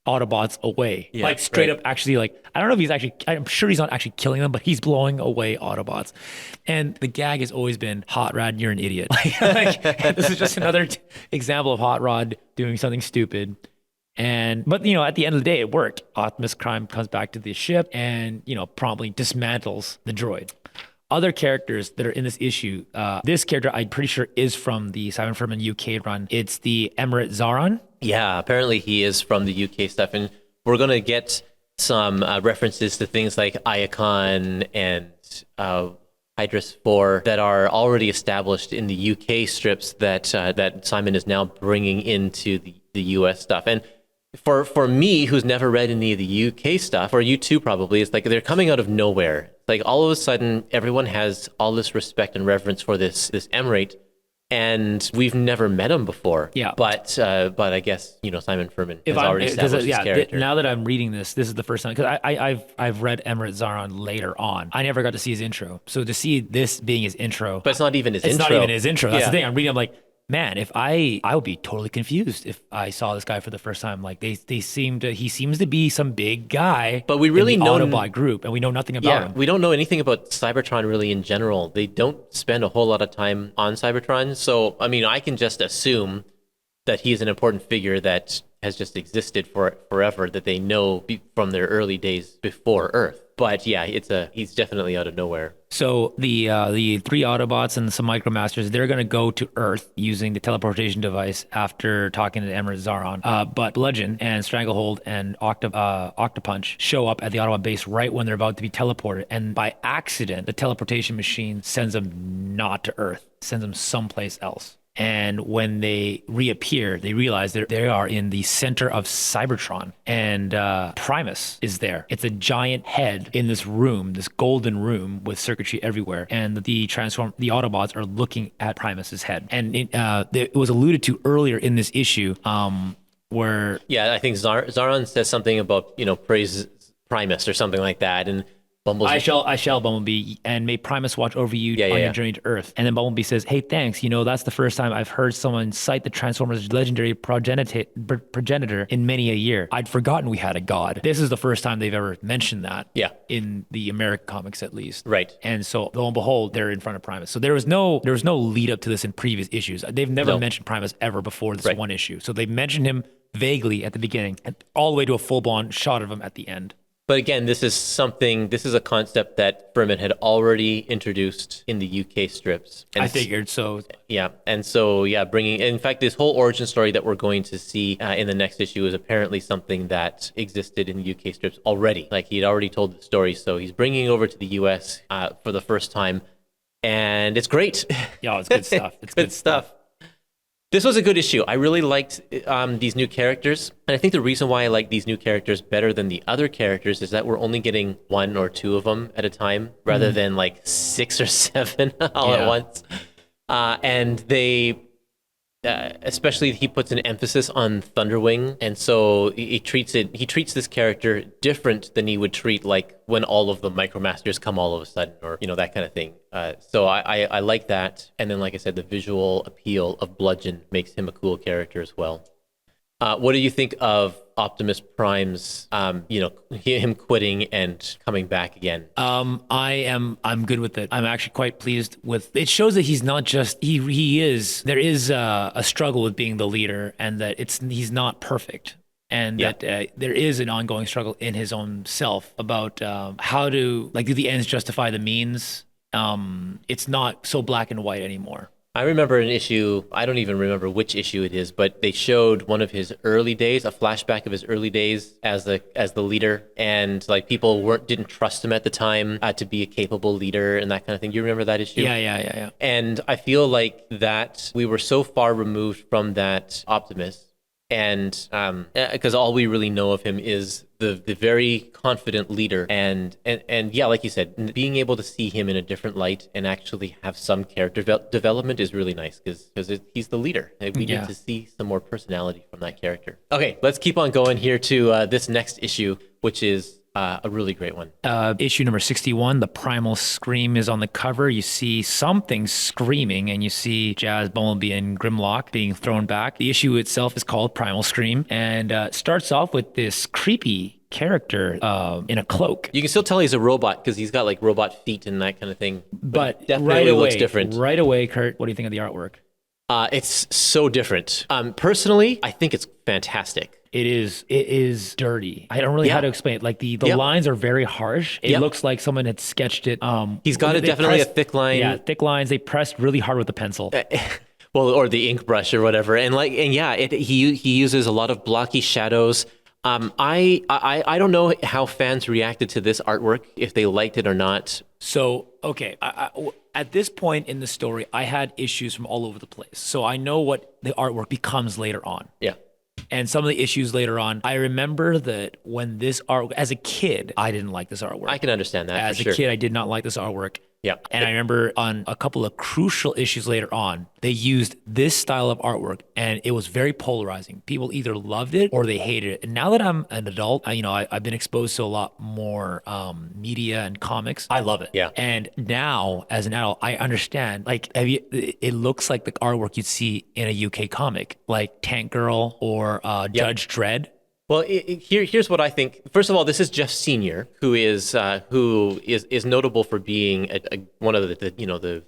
Autobots away. Yeah, like straight up actually, like, I don't know if he's actually, I'm sure he's not actually killing them, but he's blowing away Autobots. And the gag has always been, Hot Rod, you're an idiot. This is just another example of Hot Rod doing something stupid. But at the end of the day, it worked. Optimus Prime comes back to the ship and, promptly dismantles the droid. Other characters that are in this issue, this character I'm pretty sure is from the Simon Furman UK run. It's the Emirate Zaron. Yeah, apparently he is from the UK stuff, and we're going to get some references to things like Iacon and Hydrus 4 that are already established in the UK strips that Simon is now bringing into the US stuff. And for me, who's never read any of the UK stuff, or you too probably, it's like they're coming out of nowhere. Like all of a sudden, everyone has all this respect and reverence for this Emirate, and we've never met him before. Yeah. But I guess Simon Furman has already established his character. Now that I'm reading this is the first time, because I've read Emirate Zaron later on. I never got to see his intro, so to see this being his intro, but it's not even his intro. It's not even his intro. That's the thing. I'm reading. I'm like, man, if I would be totally confused if I saw this guy for the first time. Like he seems to be some big guy, but we really in the know Autobot group, and we know nothing about him. We don't know anything about Cybertron really in general. They don't spend a whole lot of time on Cybertron, so I mean, I can just assume that he's an important figure that has just existed forever, that they know from their early days before Earth. But yeah, he's definitely out of nowhere. So the three Autobots and some Micromasters, they're going to go to Earth using the teleportation device after talking to Emirate Zaron. But Bludgeon and Stranglehold and Octopunch show up at the Autobot base right when they're about to be teleported. And by accident, the teleportation machine sends them not to Earth, sends them someplace else. And when they reappear, they realize that they are in the center of Cybertron, and Primus is there. It's a giant head in this room, this golden room with circuitry everywhere, and the Autobots are looking at Primus's head. And it was alluded to earlier in this issue, where I think Zaron says something about praise Primus or something like that, and I shall, Bumblebee, and may Primus watch over you on your journey to Earth. And then Bumblebee says, hey, thanks. That's the first time I've heard someone cite the Transformers' legendary progenitor in many a year. I'd forgotten we had a god. This is the first time they've ever mentioned that. Yeah. In the American comics, at least. Right. And so, lo and behold, they're in front of Primus. So there was no lead up to this in previous issues. They've never mentioned Primus ever before this one issue. So they mentioned him vaguely at the beginning, and all the way to a full-blown shot of him at the end. But again, this is a concept that Furman had already introduced in the UK strips. And I figured so. Yeah. And so, in fact, this whole origin story that we're going to see in the next issue is apparently something that existed in the UK strips already. Like, he had already told the story. So he's bringing it over to the US for the first time. And it's great. Yeah, it's good stuff. It's good stuff. This was a good issue. I really liked these new characters. And I think the reason why I like these new characters better than the other characters is that we're only getting one or two of them at a time rather than like 6 or 7 all at once. And they, especially he puts an emphasis on Thunderwing. And so he treats this character different than he would treat like when all of the Micromasters come all of a sudden, or, that kind of thing. So I like that. And then, like I said, the visual appeal of Bludgeon makes him a cool character as well. What do you think of Optimus Prime's, him quitting and coming back again? I'm good with it. I'm actually quite pleased with it. Shows that he's not just, there is a struggle with being the leader, and that he's not perfect. And that there is an ongoing struggle in his own self about how to, do the ends justify the means? It's not so black and white anymore. I remember an issue, I don't even remember which issue it is, but they showed one of his early days, a flashback of his early days as the leader, and like people didn't trust him at the time to be a capable leader and that kind of thing. You remember that issue? Yeah. And I feel like that we were so far removed from that Optimus, and because all we really know of him is the very confident leader, and yeah, like you said, being able to see him in a different light and actually have some character development is really nice because he's the leader. And we get to see some more personality from that character. Okay, let's keep on going here to this next issue, which is a really great one. Issue number 61, the Primal Scream is on the cover. You see something screaming, and you see Jazz, Bumblebee, and Grimlock being thrown back. The issue itself is called Primal Scream, and starts off with this creepy character in a cloak. You can still tell he's a robot because he's got like robot feet and that kind of thing. But it definitely looks different. Right away, Kurt, what do you think of the artwork? It's so different. Personally, I think it's fantastic. It is dirty. I don't really know how to explain it. Like the lines are very harsh. It looks like someone had sketched it. He's got definitely a thick line. Yeah, thick lines. They pressed really hard with the pencil. Well, or the ink brush or whatever. He uses a lot of blocky shadows. I don't know how fans reacted to this artwork, if they liked it or not. So, okay, at this point in the story, I had issues from all over the place. So I know what the artwork becomes later on. Yeah. And some of the issues later on, I remember that when this art, as a kid, I didn't like this artwork. I can understand that. As a kid, I did not like this artwork. Yeah. And I remember on a couple of crucial issues later on, they used this style of artwork, and it was very polarizing. People either loved it or they hated it. And now that I'm an adult, I've been exposed to a lot more media and comics. I love it. Yeah. And now, as an adult, I understand. Like, it looks like the artwork you'd see in a UK comic, like Tank Girl or Judge Dredd. Well, here's what I think. First of all, this is Jeff Senior, who is notable for being one of the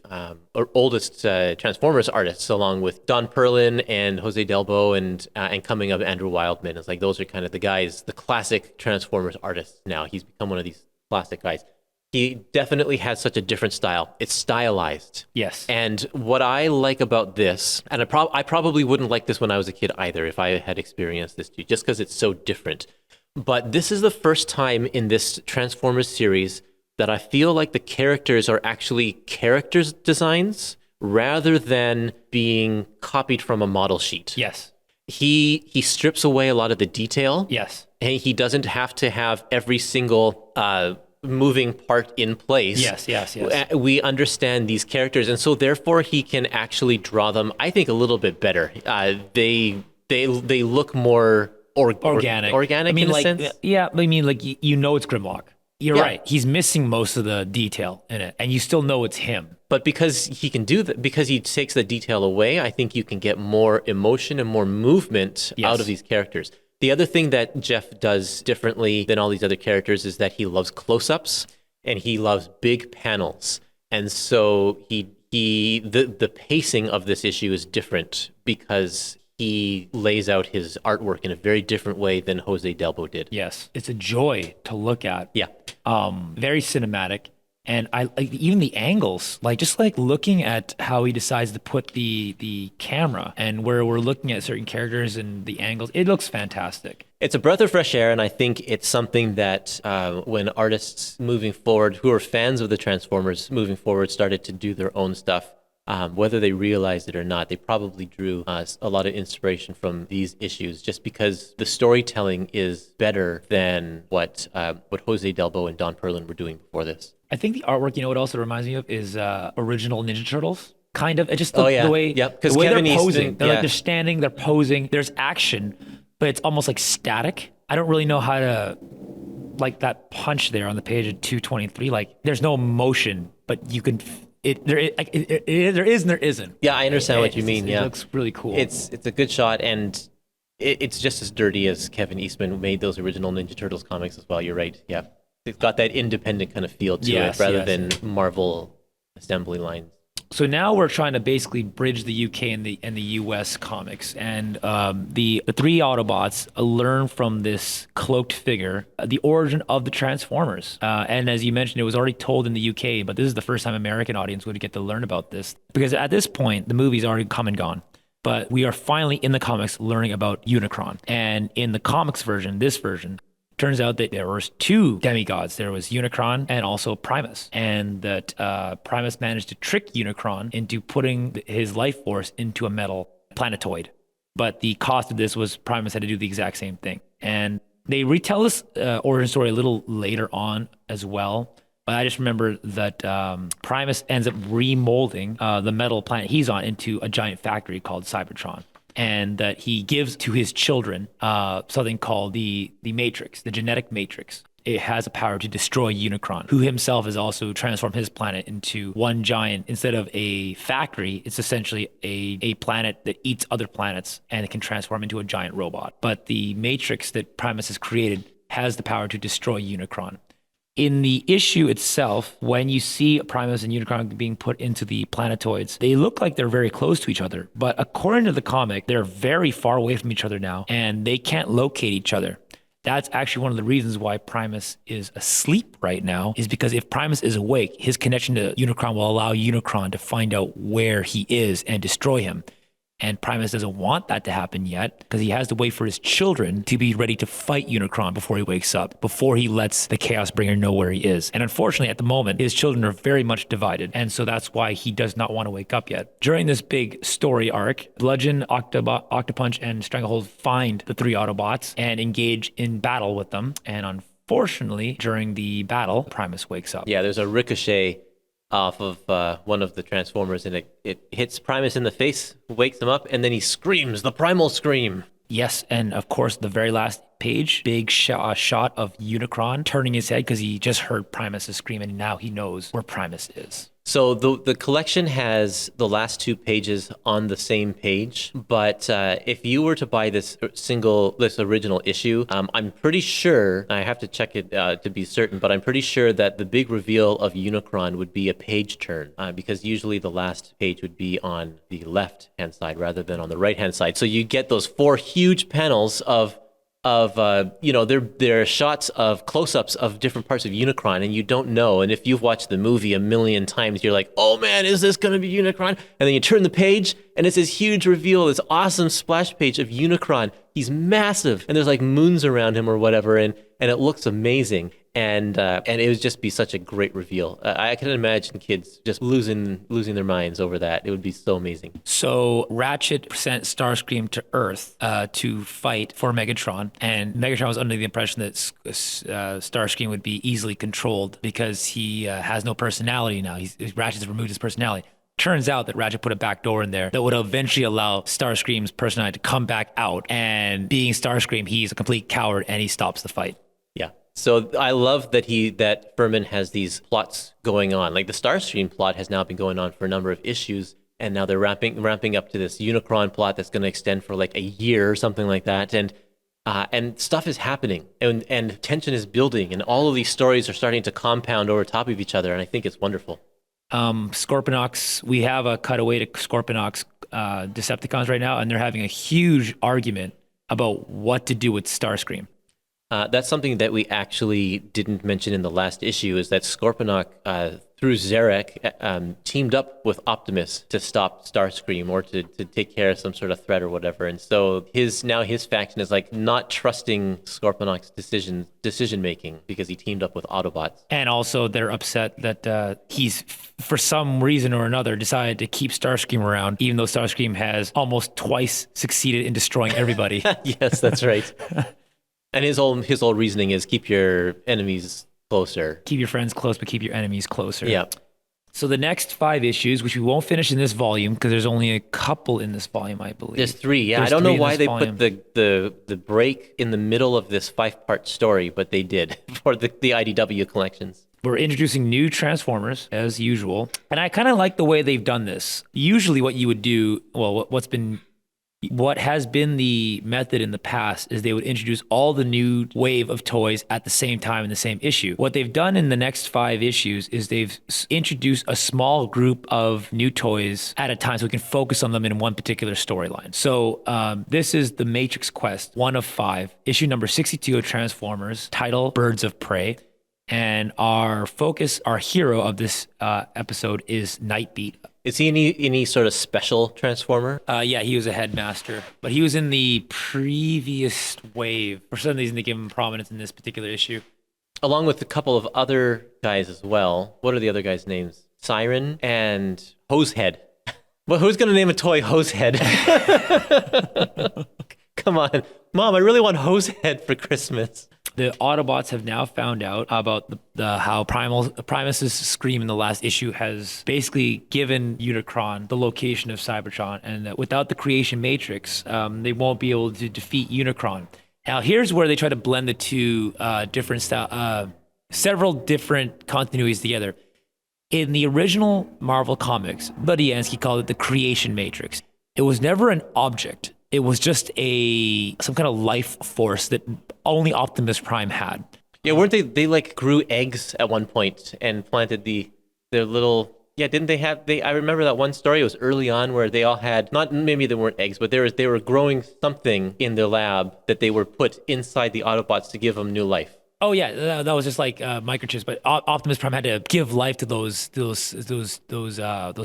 oldest Transformers artists, along with Don Perlin and Jose Delbo and coming up Andrew Wildman. It's like those are kind of the guys, the classic Transformers artists. Now he's become one of these classic guys. He definitely has such a different style. It's stylized. Yes. And what I like about this, and I probably wouldn't like this when I was a kid either if I had experienced this too, just because it's so different. But this is the first time in this Transformers series that I feel like the characters are actually characters' designs rather than being copied from a model sheet. Yes. He strips away a lot of the detail. Yes. And he doesn't have to have every single moving part in place. Yes. We understand these characters, and so therefore he can actually draw them, I think, a little bit better. They look more organic. Organic, I mean, in a sense. Yeah, I mean, like you know, it's Grimlock. You're right. He's missing most of the detail in it, and you still know it's him. But because he can do that, because he takes the detail away, I think you can get more emotion and more movement out of these characters. The other thing that Jeff does differently than all these other characters is that he loves close-ups and he loves big panels. And so the pacing of this issue is different because he lays out his artwork in a very different way than Jose Delbo did. Yes. It's a joy to look at. Yeah. Very cinematic. And I like even the angles, like just like looking at how he decides to put the camera and where we're looking at certain characters and the angles, it looks fantastic. It's a breath of fresh air, and I think it's something that when artists moving forward, who are fans of the Transformers moving forward, started to do their own stuff, whether they realized it or not, they probably drew a lot of inspiration from these issues just because the storytelling is better than what Jose Delbo and Don Perlin were doing before this. I think the artwork, you know what else it reminds me of is original Ninja Turtles. Kind of. It just the way, the way they're posing. They're standing, they're posing. There's action, but it's almost like static. I don't really know how to, like that punch there on the page of 223. Like there's no motion, but you can. There is and there isn't. Yeah, I understand what you mean. It looks really cool. It's a good shot, and it's just as dirty as Kevin Eastman made those original Ninja Turtles comics as well. You're right. Yeah. It's got that independent kind of feel to it rather than Marvel assembly lines. So now we're trying to basically bridge the UK and the US comics, and the three Autobots learn from this cloaked figure the origin of the Transformers. And as you mentioned, it was already told in the UK, but this is the first time American audience would get to learn about this, because at this point the movie's already come and gone. But we are finally in the comics learning about Unicron, and in the comics version, this version. Turns out that there was two demigods. There was Unicron and also Primus, and that Primus managed to trick Unicron into putting his life force into a metal planetoid. But the cost of this was Primus had to do the exact same thing. And they retell this origin story a little later on as well. But I just remember that Primus ends up remolding the metal planet he's on into a giant factory called Cybertron. And that he gives to his children something called the Matrix, the genetic Matrix. It has a power to destroy Unicron, who himself has also transformed his planet into one giant. Instead of a factory, it's essentially a planet that eats other planets, and it can transform into a giant robot. But the Matrix that Primus has created has the power to destroy Unicron. In the issue itself, when you see Primus and Unicron being put into the planetoids, they look like they're very close to each other. But according to the comic, they're very far away from each other now, and they can't locate each other. That's actually one of the reasons why Primus is asleep right now, is because if Primus is awake, his connection to Unicron will allow Unicron to find out where he is and destroy him. And Primus doesn't want that to happen yet, because he has to wait for his children to be ready to fight Unicron before he wakes up, before he lets the Chaos Bringer know where he is. And unfortunately, at the moment, his children are very much divided. And so that's why he does not want to wake up yet. During this big story arc, Bludgeon, Octopunch, and Stranglehold find the three Autobots and engage in battle with them. And unfortunately, during the battle, Primus wakes up. Yeah, there's a ricochet off of one of the Transformers, and it hits Primus in the face, wakes him up, and then he screams the primal scream. Yes, and of course, the very last page, big shot of Unicron turning his head because he just heard Primus scream, and now he knows where Primus is. So the collection has the last two pages on the same page, but if you were to buy this original issue, I'm pretty sure, I have to check it to be certain, but I'm pretty sure that the big reveal of Unicron would be a page turn, because usually the last page would be on the left-hand side rather than on the right-hand side. So you get those four huge panels of there are shots of close-ups of different parts of Unicron, and you don't know. And if you've watched the movie a million times, you're like, oh man, is this going to be Unicron? And then you turn the page, and it's this huge reveal, this awesome splash page of Unicron. He's massive, and there's like moons around him or whatever, and it looks amazing. And it would just be such a great reveal. I can imagine kids just losing their minds over that. It would be so amazing. So Ratchet sent Starscream to Earth to fight for Megatron, and Megatron was under the impression that Starscream would be easily controlled because he has no personality now. Ratchet's removed his personality. Turns out that Ratchet put a back door in there that would eventually allow Starscream's personality to come back out. And being Starscream, he's a complete coward, and he stops the fight. Yeah. So I love that Furman has these plots going on. Like the Starscream plot has now been going on for a number of issues, and now they're ramping up to this Unicron plot that's going to extend for like a year or something like that. And stuff is happening, and tension is building, and all of these stories are starting to compound over top of each other, and I think it's wonderful. Scorponok's, we have a cutaway to Scorponok's Decepticons right now, and they're having a huge argument about what to do with Starscream. That's something that we actually didn't mention in the last issue, is that Scorponok, through Zarek, teamed up with Optimus to stop Starscream or to take care of some sort of threat or whatever. And so his faction is like not trusting Scorponok's decision making because he teamed up with Autobots. And also they're upset that he's, for some reason or another, decided to keep Starscream around, even though Starscream has almost twice succeeded in destroying everybody. Yes, that's right. And his whole reasoning is keep your enemies closer. Keep your friends close, but keep your enemies closer. Yeah. So the next 5 issues, which we won't finish in this volume because there's only a couple in this volume, I believe. There's 3. Yeah, There's I don't know 3 in why this they volume. put the break in the middle of this 5-part story, but they did for the IDW collections. We're introducing new Transformers, as usual. And I kind of like the way they've done this. Usually what you would do, well, what's been What has been the method in the past is they would introduce all the new wave of toys at the same time in the same issue. What they've done in the next 5 issues is they've introduced a small group of new toys at a time so we can focus on them in one particular storyline. So this is the Matrix Quest, 1 of 5, issue number 62 of Transformers, title Birds of Prey. And our focus, our hero of this episode is Nightbeat. Is he any sort of special Transformer? Yeah, he was a headmaster, but he was in the previous wave. For some reason, they give him prominence in this particular issue. Along with a couple of other guys as well. What are the other guys' names? Siren and Hosehead. Well, who's going to name a toy Hosehead? Come on. Mom, I really want Hosehead for Christmas. The Autobots have now found out about how Primus's scream in the last issue has basically given Unicron the location of Cybertron, and that without the creation matrix, they won't be able to defeat Unicron. Now, here's where they try to blend the two several different continuities together. In the original Marvel comics, Budiansky called it the creation matrix. It was never an object. It was just some kind of life force that only Optimus Prime had. Yeah, weren't they like grew eggs at one point and planted their little, yeah, didn't they have, I remember that one story, it was early on where they all had, not maybe they weren't eggs, but they were growing something in their lab that they were put inside the Autobots to give them new life. Oh yeah, that was just like microchips, but Optimus Prime had to give life to those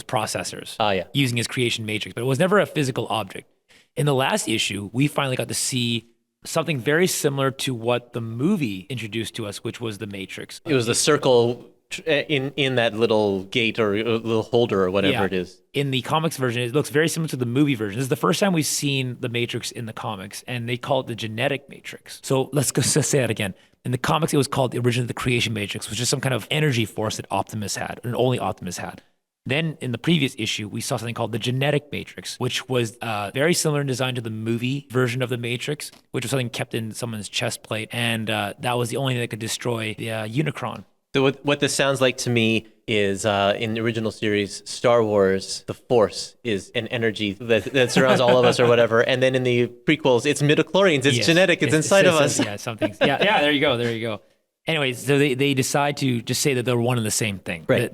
processors. Yeah. Using his creation matrix, but it was never a physical object. In the last issue, we finally got to see something very similar to what the movie introduced to us, which was the Matrix. It was the circle in that little gate or little holder or whatever it is. In the comics version, it looks very similar to the movie version. This is the first time we've seen the Matrix in the comics, and they call it the genetic matrix. So let's say that again. In the comics, it was called originally the creation matrix, which is some kind of energy force that Optimus had, and only Optimus had. Then in the previous issue, we saw something called the genetic matrix, which was very similar in design to the movie version of the Matrix, which was something kept in someone's chest plate. And that was the only thing that could destroy the Unicron. So what this sounds like to me is in the original series, Star Wars, the Force is an energy that surrounds all of us or whatever. And then in the prequels, it's midichlorians, it's genetic, it's inside of us. Yeah, something. Yeah, there you go. Anyways, so they decide to just say that they're one and the same thing. Right.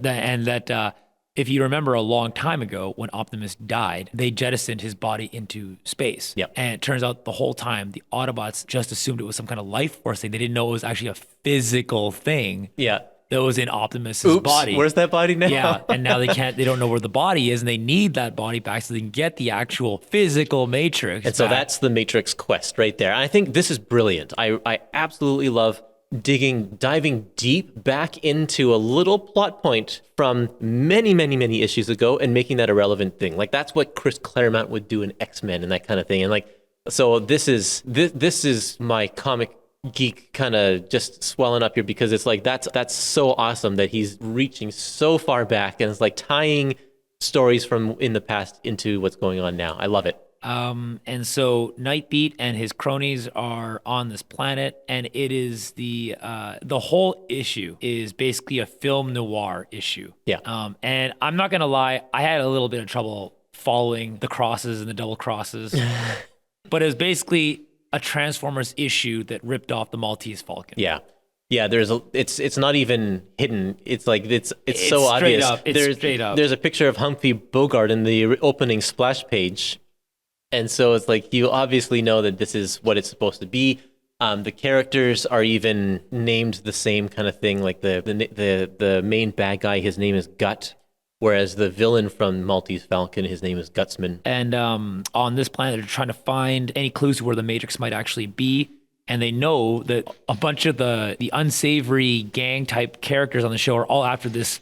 If you remember a long time ago when Optimus died, they jettisoned his body into space. Yep. And it turns out the whole time the Autobots just assumed it was some kind of life force thing. They didn't know it was actually a physical thing. Yeah. That was in Optimus's body. Where's that body now? Yeah. And now they don't know where the body is, and they need that body back so they can get the actual physical matrix. And so that's the Matrix Quest right there. And I think this is brilliant. I absolutely love diving deep back into a little plot point from many, many, many issues ago and making that a relevant thing. Like that's what Chris Claremont would do in X-Men and that kind of thing. And like, so this is my comic geek kind of just swelling up here because it's like, that's so awesome that he's reaching so far back and it's like tying stories from in the past into what's going on now. I love it. And so Nightbeat and his cronies are on this planet, and it is the whole issue is basically a film noir issue. Yeah. And I'm not gonna lie, I had a little bit of trouble following the crosses and the double crosses, but it was basically a Transformers issue that ripped off the Maltese Falcon. Yeah. Yeah, it's not even hidden. It's like it's so obvious. It's straight up. There's a picture of Humphrey Bogart in the opening splash page. And so it's like you obviously know that this is what it's supposed to be. The characters are even named the same kind of thing. Like the main bad guy, his name is Gut, whereas the villain from Maltese Falcon, his name is Gutsman. And on this planet, they're trying to find any clues to where the Matrix might actually be. And they know that a bunch of the unsavory gang type characters on the show are all after this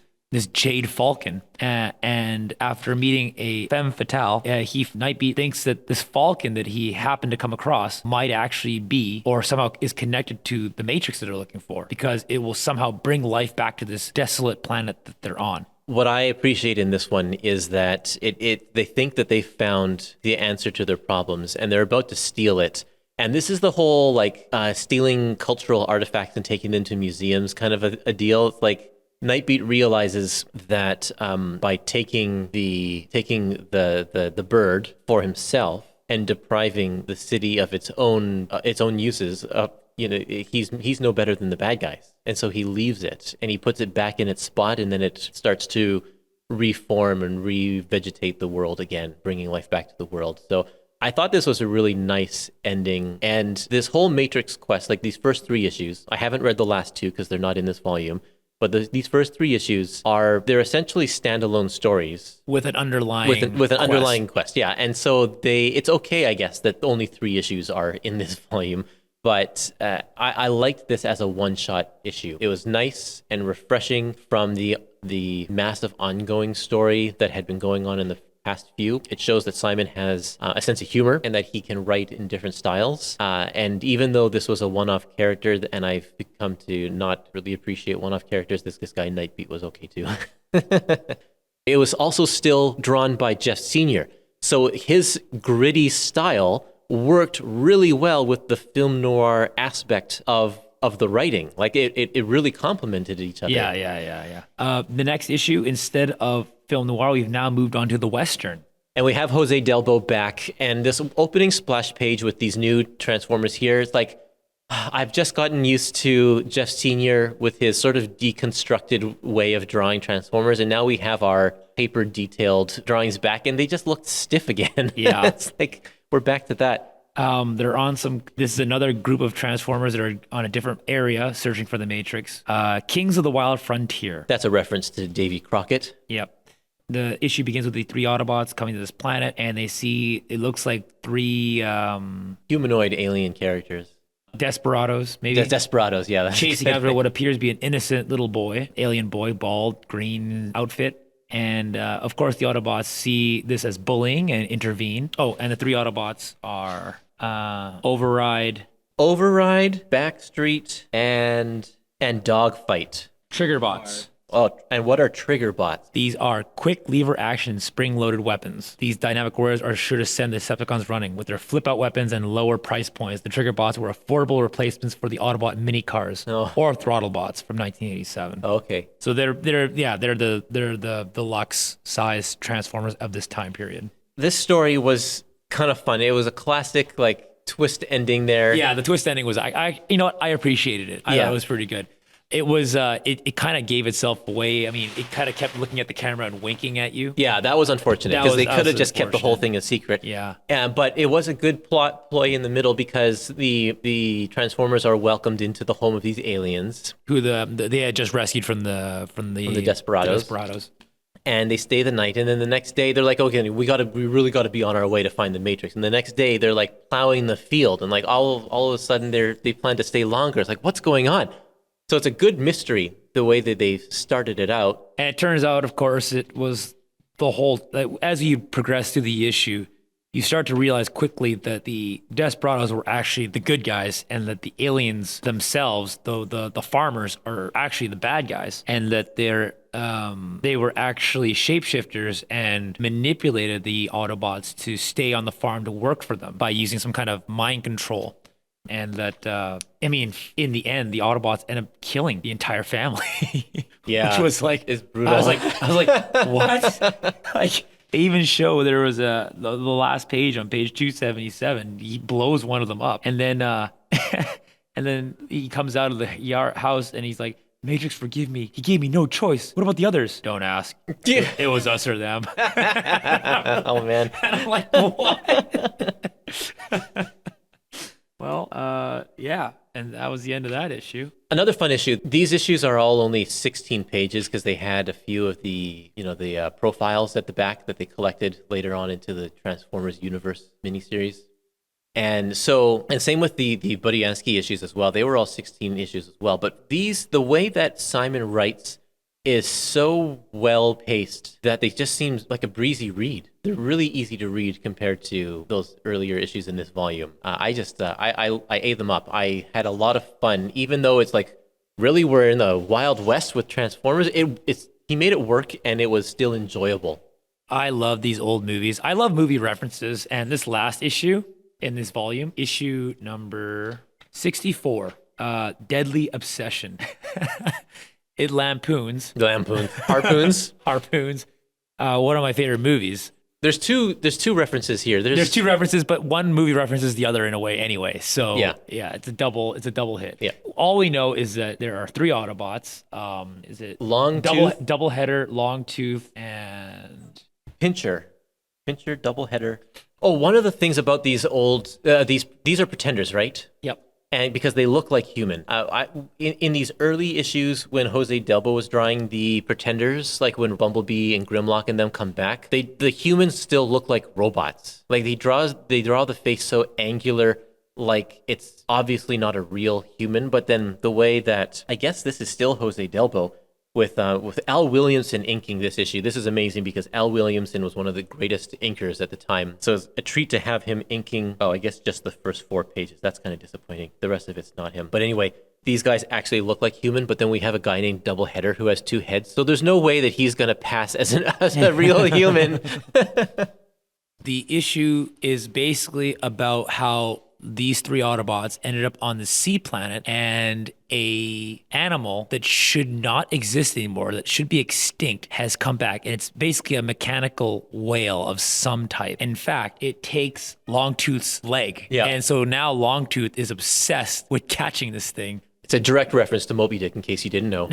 Jade Falcon. And after meeting a femme fatale, Nightbeat thinks that this Falcon that he happened to come across might actually be, or somehow is connected to the Matrix that they're looking for, because it will somehow bring life back to this desolate planet that they're on. What I appreciate in this one is that they think that they found the answer to their problems and they're about to steal it. And this is the whole like stealing cultural artifacts and taking them to museums kind of a deal. It's like Nightbeat realizes that by taking the bird for himself, and depriving the city of its own uses. He's no better than the bad guys, and so he leaves it and he puts it back in its spot, and then it starts to reform and revegetate the world again, bringing life back to the world. So I thought this was a really nice ending, and this whole Matrix quest, like these first 3 issues, I haven't read the last 2 because they're not in this volume, but these first 3 issues they're essentially standalone stories with an underlying with an underlying quest. Yeah, and so it's okay, I guess, that only 3 issues are in this volume. But I liked this as a one-shot issue. It was nice and refreshing from the massive ongoing story that had been going on in the past few. It shows that Simon has a sense of humor and that he can write in different styles. And even though this was a one-off character, and I've come to not really appreciate one-off characters, this guy Nightbeat was okay too. It was also still drawn by Jeff Sr. So his gritty style worked really well with the film noir aspect of the writing. Like it really complemented each other. Yeah. The next issue, instead of film noir, we've now moved on to the Western. And we have Jose Delbo back, and this opening splash page with these new Transformers here, it's like, I've just gotten used to Jeff Sr. with his sort of deconstructed way of drawing Transformers, and now we have our paper detailed drawings back, and they just look stiff again. Yeah. It's like, we're back to that. They're on this is another group of Transformers that are on a different area searching for the Matrix. Kings of the Wild Frontier. That's a reference to Davy Crockett. Yep. The issue begins with the 3 Autobots coming to this planet, and they see, it looks like 3 humanoid alien characters. Desperados, maybe. Desperados, yeah. Chasing after what appears to be an innocent little boy, alien boy, bald, green outfit. And of course, the Autobots see this as bullying and intervene. Oh, and the 3 Autobots are Override, Backstreet, and Dogfight. Triggerbots. Oh, and what are Triggerbots? These are quick lever action spring-loaded weapons. These dynamic warriors are sure to send the Decepticons running. With their flip-out weapons and lower price points, the Triggerbots were affordable replacements for the Autobot mini cars or Throttlebots from 1987. Oh, okay. So they're the deluxe size Transformers of this time period. This story was kind of fun. It was a classic twist ending there. Yeah, the twist ending was I appreciated it. I thought it was pretty good. It was it kind of gave itself away. I mean, it kind of kept looking at the camera and winking at you. Yeah, that was unfortunate because they could have just kept the whole thing a secret. Yeah. But it was a good plot ploy in the middle because the Transformers are welcomed into the home of these aliens who they had just rescued from the Desperados. And they stay the night, and then the next day they're like, okay, we really got to be on our way to find the Matrix. And the next day they're like plowing the field, and like all of a sudden they plan to stay longer. It's like, what's going on? So it's a good mystery, the way that they started it out. And it turns out, of course, it was the whole, as you progress through the issue, you start to realize quickly that the Desperados were actually the good guys, and that the aliens themselves, the farmers, are actually the bad guys, and that they were actually shapeshifters and manipulated the Autobots to stay on the farm to work for them by using some kind of mind control. And that, in the end, the Autobots end up killing the entire family. Yeah, which was like, it's brutal. I was like, what? Like, they even show there was the last page on page 277. He blows one of them up, and then and then he comes out of the house and he's like, Matrix, forgive me. He gave me no choice. What about the others? Don't ask. It was us or them. Oh man. And I'm like, what? Well, yeah, and that was the end of that issue. Another fun issue. These issues are all only 16 pages because they had a few of the profiles at the back that they collected later on into the Transformers Universe miniseries. And same with the Budiansky issues as well. They were all 16 issues as well. But the way that Simon writes is so well paced that they just seem like a breezy read. They're really easy to read compared to those earlier issues in this volume. I ate them up. I had a lot of fun, even though it's like really we're in the Wild West with Transformers. He made it work, and it was still enjoyable. I love these old movies. I love movie references, and this last issue in this volume, issue number 64, Deadly Obsession. It harpoons one of my one of my favorite movies. There's two references here. There's two references, but one movie references the other in a way anyway. So Yeah. it's a double hit. Yeah. All we know is that there are 3 Autobots. Is it Longtooth, double header, Longtooth, and Pincher, doubleheader. Oh, one of the things about these old these are Pretenders, right? Yep. And because they look like human. In these early issues when Jose Delbo was drawing the Pretenders, like when Bumblebee and Grimlock and them come back, the humans still look like robots. Like they draw the face so angular, like it's obviously not a real human. But then the way that, I guess this is still Jose Delbo, with Al Williamson inking this issue. This is amazing because Al Williamson was one of the greatest inkers at the time. So it's a treat to have him inking, I guess just the first 4 pages. That's kind of disappointing. The rest of it's not him. But anyway, these guys actually look like human, but then we have a guy named Doubleheader who has 2 heads. So there's no way that he's going to pass as a real human. The issue is basically about how these 3 Autobots ended up on the sea planet, and a animal that should not exist anymore, that should be extinct, has come back. And it's basically a mechanical whale of some type. In fact, it takes Longtooth's leg. Yeah. And so now Longtooth is obsessed with catching this thing. It's a direct reference to Moby Dick, in case you didn't know.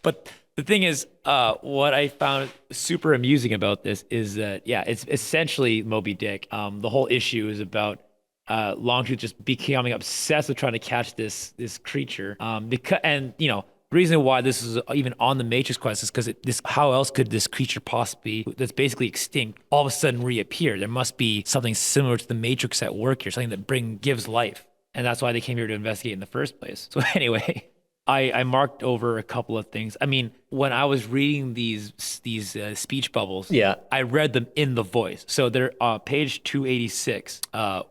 But the thing is, what I found super amusing about this is that, it's essentially Moby Dick. The whole issue is about Longtooth just becoming obsessed with trying to catch this creature. The reason why this is even on the Matrix Quest is because how else could this creature possibly, that's basically extinct, all of a sudden reappear? There must be something similar to the Matrix at work here, something that gives life. And that's why they came here to investigate in the first place. So anyway, I marked over a couple of things. I mean, when I was reading these speech bubbles, I read them in the voice. So they're page 286,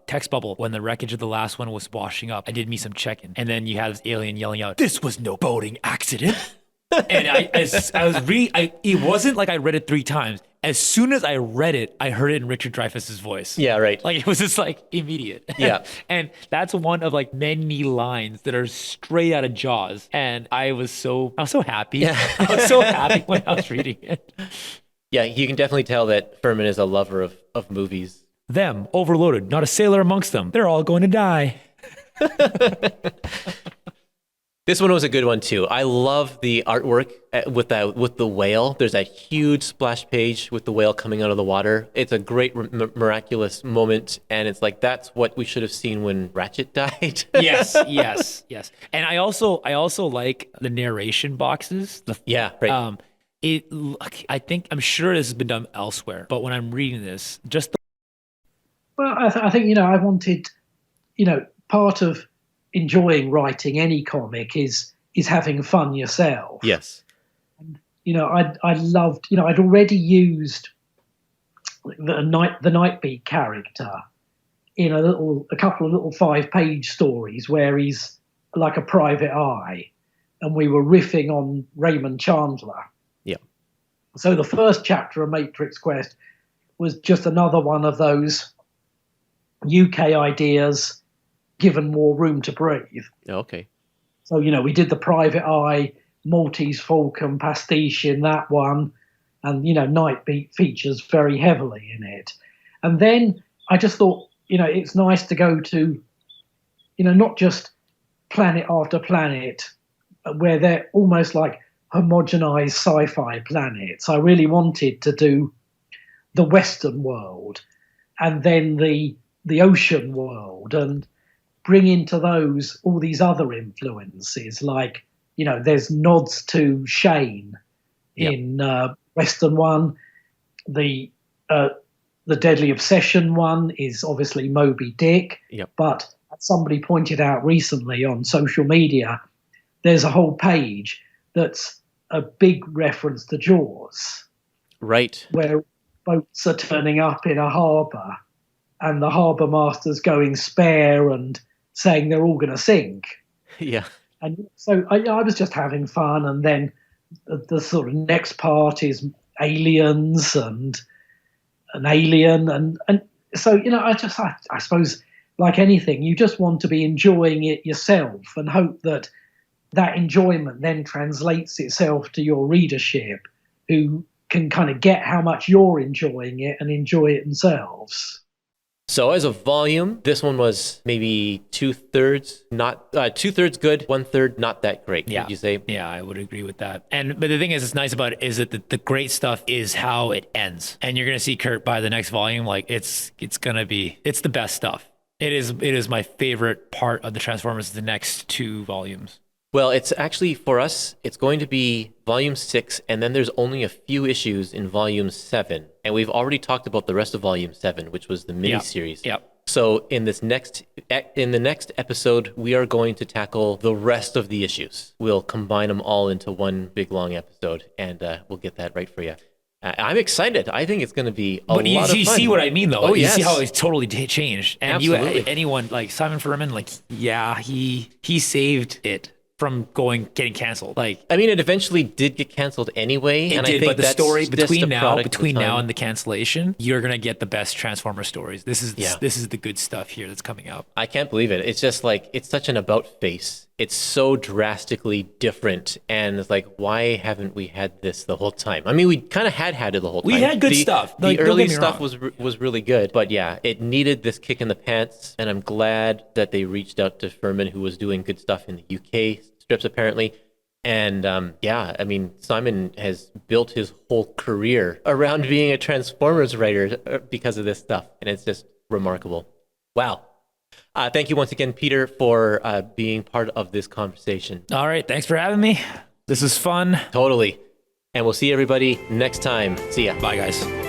text bubble. When the wreckage of the last one was washing up, I did me some checking, and then you had this alien yelling out, "This was no boating accident." And I was reading. It wasn't like I read it 3 times. As soon as I read it, I heard it in Richard Dreyfuss's voice. Yeah, right. Like it was just like immediate. Yeah. And that's one of like many lines that are straight out of Jaws. And I was so happy. Yeah. I was so happy when I was reading it. Yeah, you can definitely tell that Furman is a lover of movies. Them, overloaded, not a sailor amongst them. They're all going to die. This one was a good one too. I love the artwork with the whale. There's that huge splash page with the whale coming out of the water. It's a great miraculous moment, and it's like that's what we should have seen when Ratchet died. Yes. And I also like the narration boxes. Right. I'm sure this has been done elsewhere, but when I'm reading this, I think I wanted, part of enjoying writing any comic is having fun yourself. Yes. And, I loved, I'd already used the Nightbeat character in a couple of little 5-page stories where he's like a private eye, and we were riffing on Raymond Chandler. Yeah. So the first chapter of Matrix Quest was just another one of those UK ideas given more room to breathe. Okay. So, we did the private eye, Maltese Falcon pastiche in that one, and, Nightbeat features very heavily in it. And then I just thought, it's nice to go to, not just planet after planet, where they're almost like homogenized sci-fi planets. I really wanted to do the Western world and then the ocean world, and bring into those all these other influences, like there's nods to Shane in Western one. The Deadly Obsession one is obviously Moby Dick, but as somebody pointed out recently on social media, there's a whole page that's a big reference to Jaws, right, where boats are turning up in a harbour and the harbour master's going spare and saying they're all going to sink. Yeah. And so I was just having fun. And then the sort of next part is aliens and an alien. And so, I suppose like anything, you just want to be enjoying it yourself and hope that enjoyment then translates itself to your readership, who can kind of get how much you're enjoying it and enjoy it themselves. So as a volume, this one was maybe 2/3 not 2/3 good, 1/3 not that great. Yeah. Would you say? Yeah, I would agree with that. But the thing is, it's nice about it is that the great stuff is how it ends. And you're gonna see Kurt by the next volume, like it's the best stuff. It is my favorite part of the Transformers, the next 2 volumes. Well, it's actually, for us, it's going to be volume 6, and then there's only a few issues in volume 7. And we've already talked about the rest of volume 7, which was the miniseries. Yeah. So in the next episode, we are going to tackle the rest of the issues. We'll combine them all into one big long episode, and we'll get that right for you. I'm excited. I think it's going to be a lot of fun. You see what I mean, though? Oh, you yes. see how it's totally changed. And Absolutely. Anyone like Simon Furman, like, yeah, he saved it from getting canceled. Like, I mean, it eventually did get canceled anyway. It and did, I think but the that's story just between a product of the now time. and the cancellation, you're gonna get the best Transformer stories. This is Yeah. this is the good stuff here that's coming up. I can't believe it. It's just like, it's such an about face. It's so drastically different. And it's like, why haven't we had this the whole time? I mean, we kind of had it the whole time. We had good stuff. The Like, don't early get me stuff wrong. was really good. But yeah, it needed this kick in the pants. And I'm glad that they reached out to Furman, who was doing good stuff in the UK strips, apparently. And yeah, I mean, Simon has built his whole career around being a Transformers writer because of this stuff. And it's just remarkable. Wow. Thank you once again, Peter, for being part of this conversation. All right, thanks for having me. This is fun. Totally. And we'll see everybody next time. See ya. Bye, guys.